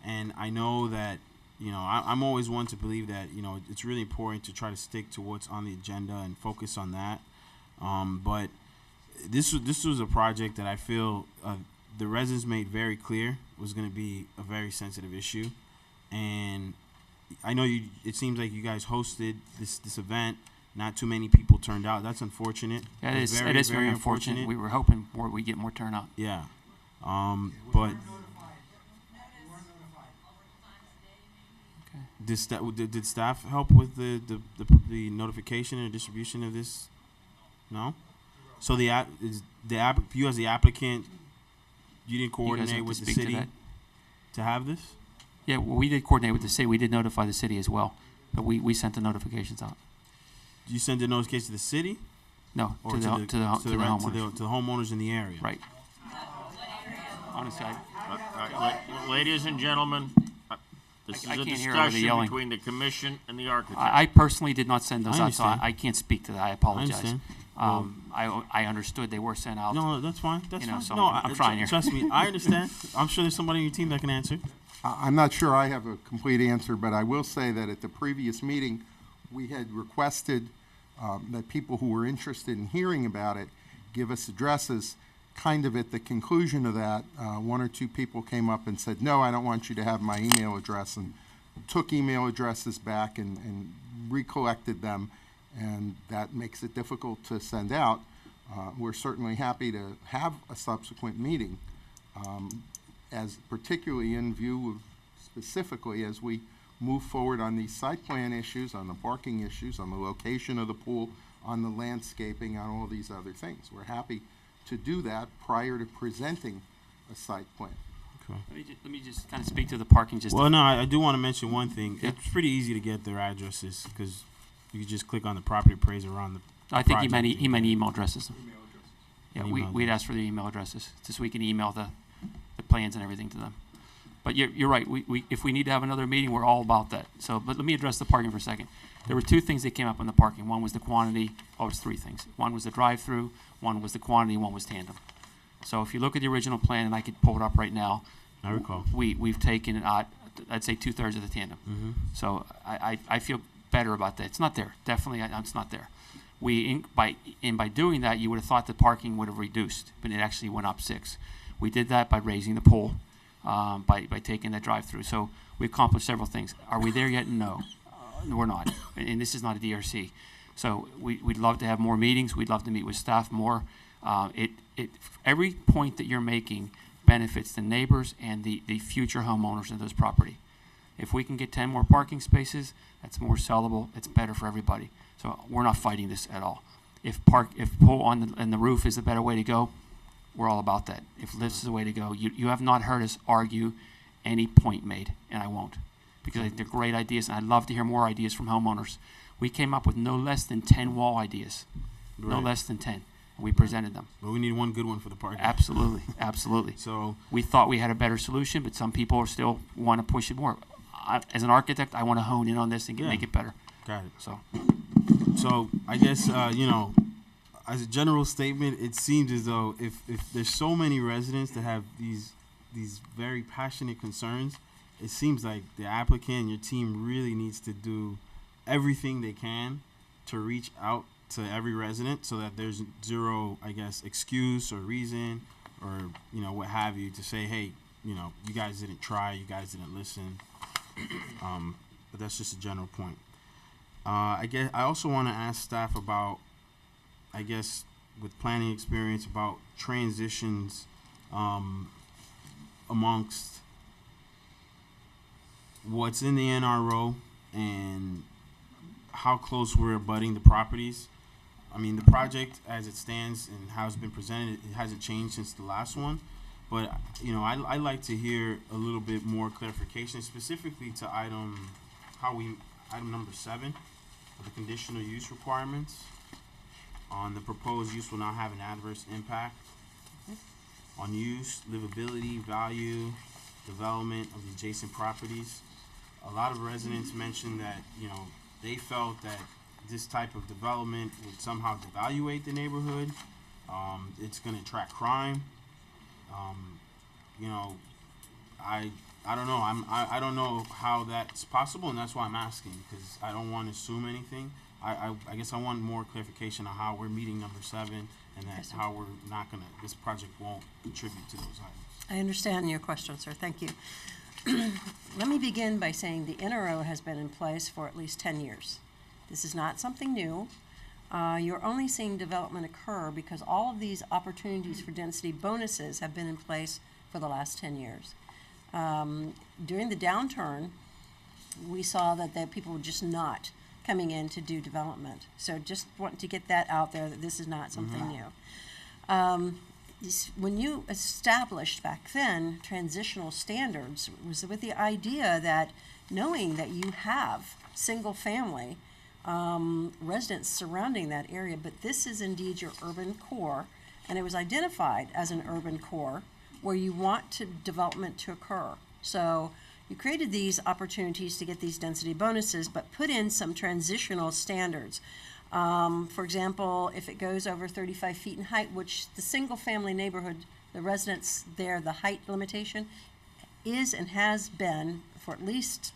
And I know that, you know, I'm always one to believe that, you know, it's really important to try to stick to what's on the agenda and focus on that. But this was a project that I feel the residents made very clear was going to be a very sensitive issue. And I know it seems like you guys hosted this event. Not too many people turned out. That's unfortunate. It is very unfortunate. We were hoping we get more turnout. Yeah. But did staff help with the notification and distribution of this? No. So you as the applicant, you didn't coordinate have with to the speak to city that. to have this? Yeah, well, we did coordinate with the city. We did notify the city as well, but we sent the notifications out. You sent the notification to the city? No, Or to the homeowners. to the homeowners in the area? Right. Honestly, Ladies and gentlemen, this is I a can't hear over the discussion yelling. between the commission and the architect. I personally did not send those I out, so understand. I can't speak to that. I apologize. understand. I understood they were sent out. No, that's fine. That's You know, fine. so No, I'm trying here. Trust me, I understand. I'm sure there's somebody on your team that can answer. I'm not sure I have a complete answer, but I will say that at the previous meeting, we had requested that people who were interested in hearing about it give us addresses. Kind of at the conclusion of that, one or two people came up and said, no, I don't want you to have my email address, and took email addresses back and recollected them, and that makes it difficult to send out. We're certainly happy to have a subsequent meeting, as particularly in view of specifically as we move forward on these site plan issues, on the parking issues, on the location of the pool, on the landscaping, on all these other things. We're happy to do that prior to presenting a site plan. Okay. Let me just kind of speak to the parking. Well, no, I do want to mention one thing. It's pretty easy to get their addresses because you can just click on the property appraiser on the. I think he project. meant email addresses. Yeah, Email we'd ask for the email addresses just so we can email the plans and everything to them. But you're right. If we need to have another meeting, we're all about that. So, but let me address the parking for a second. There were two things that came up on the parking. One was the quantity. Oh, it's three things. One was the drive-through. One was the quantity. One was tandem. So if you look at the original plan, and I could pull it up right now. I recall. We've taken I'd say 2/3 of the tandem. Mm-hmm. So I feel better about that. It's not there. Definitely, it's not there. By doing that, you would have thought the parking would have reduced, but it actually went up 6. We did that by raising the pool, by taking that drive-through. So we accomplished several things. Are we there yet? No. we're not, and this is not a DRC. So we'd love to have more meetings. We'd love to meet with staff more. Every point that you're making benefits the neighbors and the future homeowners of this property. If we can get 10 more parking spaces, that's more sellable. It's better for everybody. So we're not fighting this at all. If pull on the roof is the better way to go, we're all about that. If this is the way to go, you have not heard us argue any point made, and I won't, because I think they're great ideas, and I'd love to hear more ideas from homeowners. We came up with no less than 10 wall ideas, no Right. less than 10. And we presented them. But we need one good one for the parking. Absolutely, absolutely. So we thought we had a better solution, but some people are still want to push it more. As an architect, I want to hone in on this and make it better. Got it. So I guess you know, as a general statement, it seems as though if there's so many residents that have these very passionate concerns, it seems like the applicant and your team really needs to do everything they can to reach out to every resident so that there's zero, I guess, excuse or reason or, you know, what have you to say, hey, you know, you guys didn't try, you guys didn't listen. But that's just a general point. I guess I also want to ask staff about, I guess, with planning experience, about transitions amongst what's in the NRO and how close we're abutting the properties. I mean, the project as it stands and how it's been presented, it hasn't changed since the last one. But, you know, I'd like to hear a little bit more clarification, specifically to item number 7, of the conditional use requirements. On the proposed use will not have an adverse impact on use, livability, value, development of the adjacent properties. A lot of residents mentioned that, you know, they felt that this type of development would somehow devaluate the neighborhood. It's going to attract crime. You know, I don't know. I don't know how that's possible, and that's why I'm asking, because I don't want to assume anything. I guess I want more clarification on how we're meeting number 7, and that how we're not going to, this project won't contribute to those items. I understand your question, sir. Thank you. Let me begin by saying the NRO has been in place for at least 10 years. This is not something new. You're only seeing development occur because all of these opportunities for density bonuses have been in place for the last 10 years. During the downturn, we saw that people were just not coming in to do development. So just want to get that out there, that this is not something new. When you established back then transitional standards, it was with the idea that knowing that you have single family residents surrounding that area, but this is indeed your urban core, and it was identified as an urban core where you want development to occur. So you created these opportunities to get these density bonuses, but put in some transitional standards. For example, if it goes over 35 feet in height, which the single-family neighborhood, the residents there, the height limitation is and has been for at least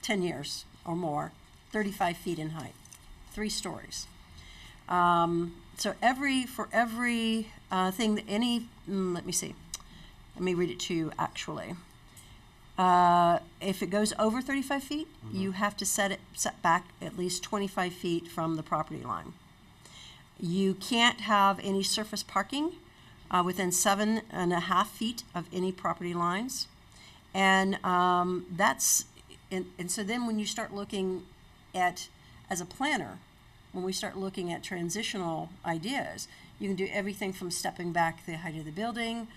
10 years or more, 35 feet in height, 3 stories. So for every thing that let me see. Let me read it to you actually. If it goes over 35 feet, you have to set back at least 25 feet from the property line. You can't have any surface parking within 7.5 feet of any property lines. And so then when you start looking at, as a planner, when we start looking at transitional ideas, you can do everything from stepping back the height of the building,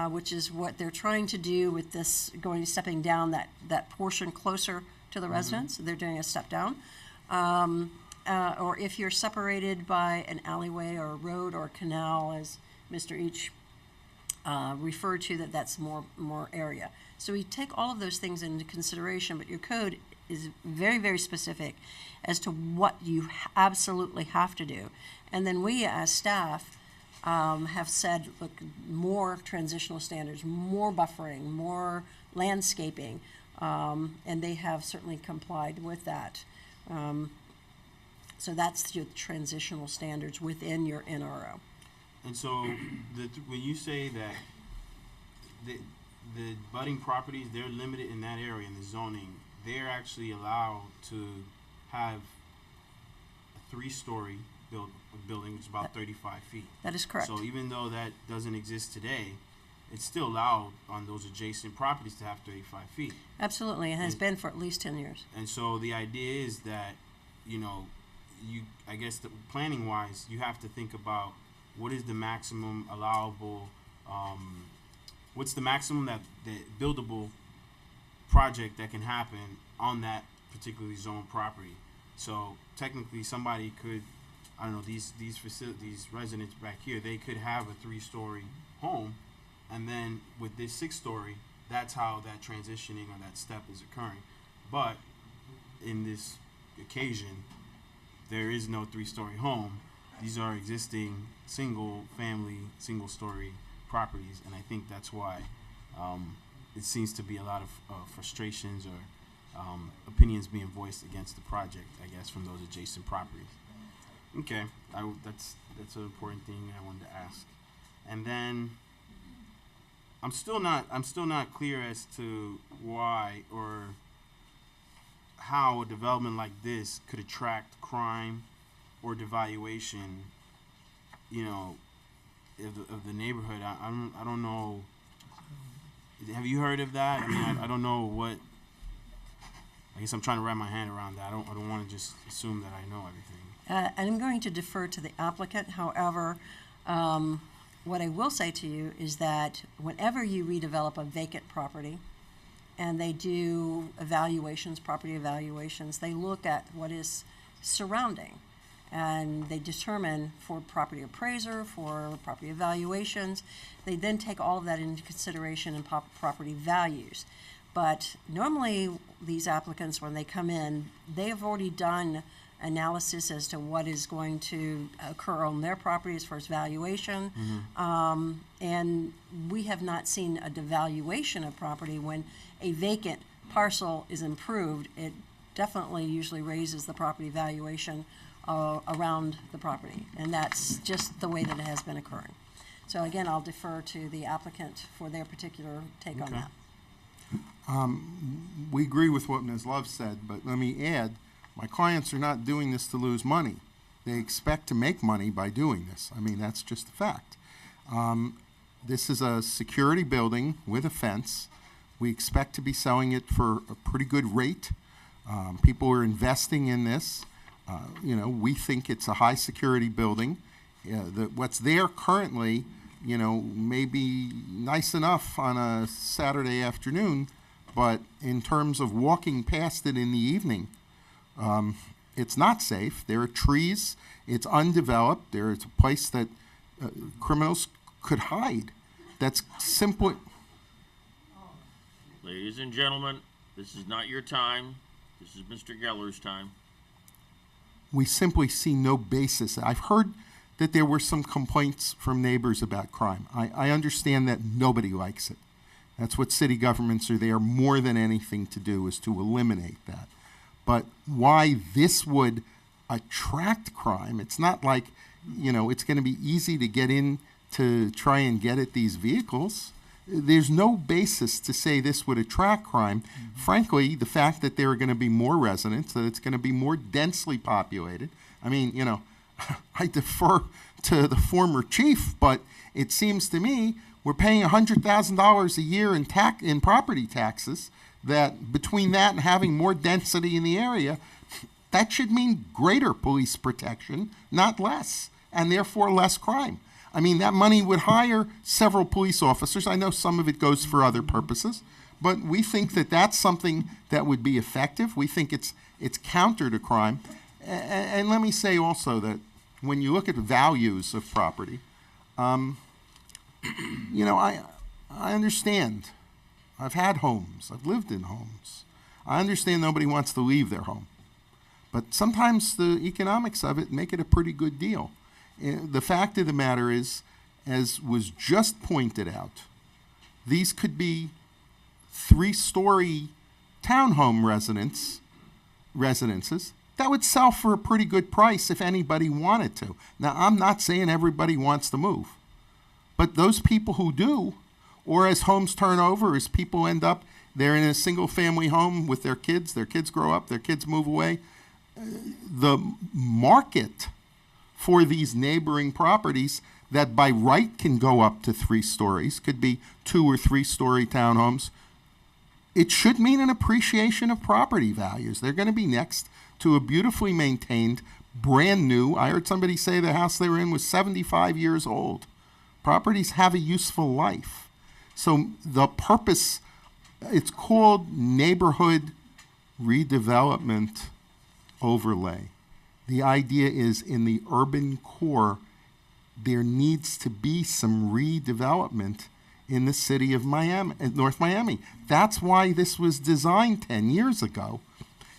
which is what they're trying to do with this, stepping down that portion closer to the residents. They're doing a step down. Or if you're separated by an alleyway or a road or a canal, as Mr. Each referred to, that's more area. So we take all of those things into consideration, but your code is very, very specific as to what you absolutely have to do. And then we as staff have said, look, more transitional standards, more buffering, more landscaping, and they have certainly complied with that. So that's your transitional standards within your NRO. And so when you say that the budding properties, they're limited in that area in the zoning, they're actually allowed to have a 3-story building, which is about 35 feet. That is correct. So even though that doesn't exist today, it's still allowed on those adjacent properties to have 35 feet. Absolutely, it has And- been for at least 10 years. And so the idea is that, you know, I guess the planning wise, you have to think about what is the maximum allowable, what's the maximum that the buildable project that can happen on that particularly zoned property. So technically somebody could, I don't know, these residents back here, they could have a 3-story home, and then with this 6-story, that's how that transitioning or that step is occurring. But in this occasion, there is no 3-story home. These are existing single-family, single-story properties, and I think that's why it seems to be a lot of frustrations or opinions being voiced against the project, I guess, from those adjacent properties. Okay, that's an important thing I wanted to ask. And then I'm still not clear as to why or how a development like this could attract crime or devaluation, you know, of the neighborhood. I don't know. Have you heard of that? I mean, I don't know what. I guess I'm trying to wrap my hand around that. I don't want to just assume that I know everything. I'm going to defer to the applicant. However, what I will say to you is that whenever you redevelop a vacant property, and they do evaluations, property evaluations, they look at what is surrounding, and they determine for property appraiser, for property evaluations, they then take all of that into consideration in property values. But normally, these applicants, when they come in, they have already done analysis as to what is going to occur on their property as far as valuation. And we have not seen a devaluation of property. When a vacant parcel is improved, it definitely usually raises the property valuation around the property. And that's just the way that it has been occurring. So again, I'll defer to the applicant for their particular take on that. We agree with what Ms. Love said, but let me add, my clients are not doing this to lose money. They expect to make money by doing this. I mean, that's just a fact. This is a security building with a fence. We expect to be selling it for a pretty good rate. People are investing in this. You know, we think it's a high security building. What's there currently, you know, may be nice enough on a Saturday afternoon, but in terms of walking past it in the evening, it's not safe. There are trees. It's undeveloped. There is a place that criminals could hide. That's simply. Ladies and gentlemen, this is not your time. This is Mr. Geller's time. We simply see no basis. I've heard that there were some complaints from neighbors about crime. I understand that nobody likes it. That's what city governments are there more than anything to do, is to eliminate that. But why this would attract crime, it's not like, you know, it's going to be easy to get in to try and get at these vehicles. There's no basis to say this would attract crime. Frankly, the fact that there are going to be more residents, that it's going to be more densely populated. I mean, you know, I defer to the former chief, but it seems to me we're paying $100,000 a year in property taxes, that between that and having more density in the area, that should mean greater police protection, not less, and therefore less crime. I mean, that money would hire several police officers. I know some of it goes for other purposes, but we think that that's something that would be effective. We think it's counter to crime. And let me say also that when you look at values of property, you know, I understand. I've had homes. I've lived in homes. I understand nobody wants to leave their home. But sometimes the economics of it make it a pretty good deal. The fact of the matter is, as was just pointed out, these could be 3-story townhome residences that would sell for a pretty good price if anybody wanted to. Now, I'm not saying everybody wants to move, but those people who do, or as homes turn over, as people end up they're in a single-family home with their kids grow up, their kids move away. The market for these neighboring properties that by right can go up to 3 stories, could be 2 or 3 story townhomes, it should mean an appreciation of property values. They're going to be next to a beautifully maintained, brand new, I heard somebody say the house they were in was 75 years old. Properties have a useful life. So the purpose, it's called neighborhood redevelopment overlay. The idea is in the urban core, there needs to be some redevelopment in the city of Miami, North Miami. That's why this was designed 10 years ago.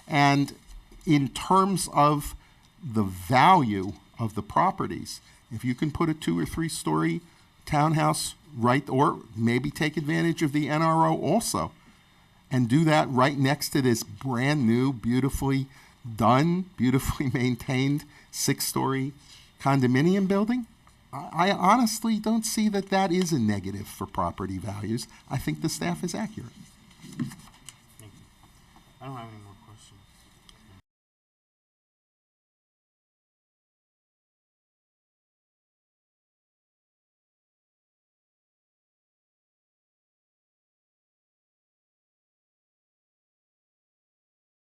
And in terms of the value of the properties, if you can put a 2 or 3 story townhouse right, or maybe take advantage of the NRO also, and do that right next to this brand new, beautifully done, beautifully maintained 6-story condominium building, I honestly don't see that that is a negative for property values. I think the staff is accurate. Thank you. I don't have any more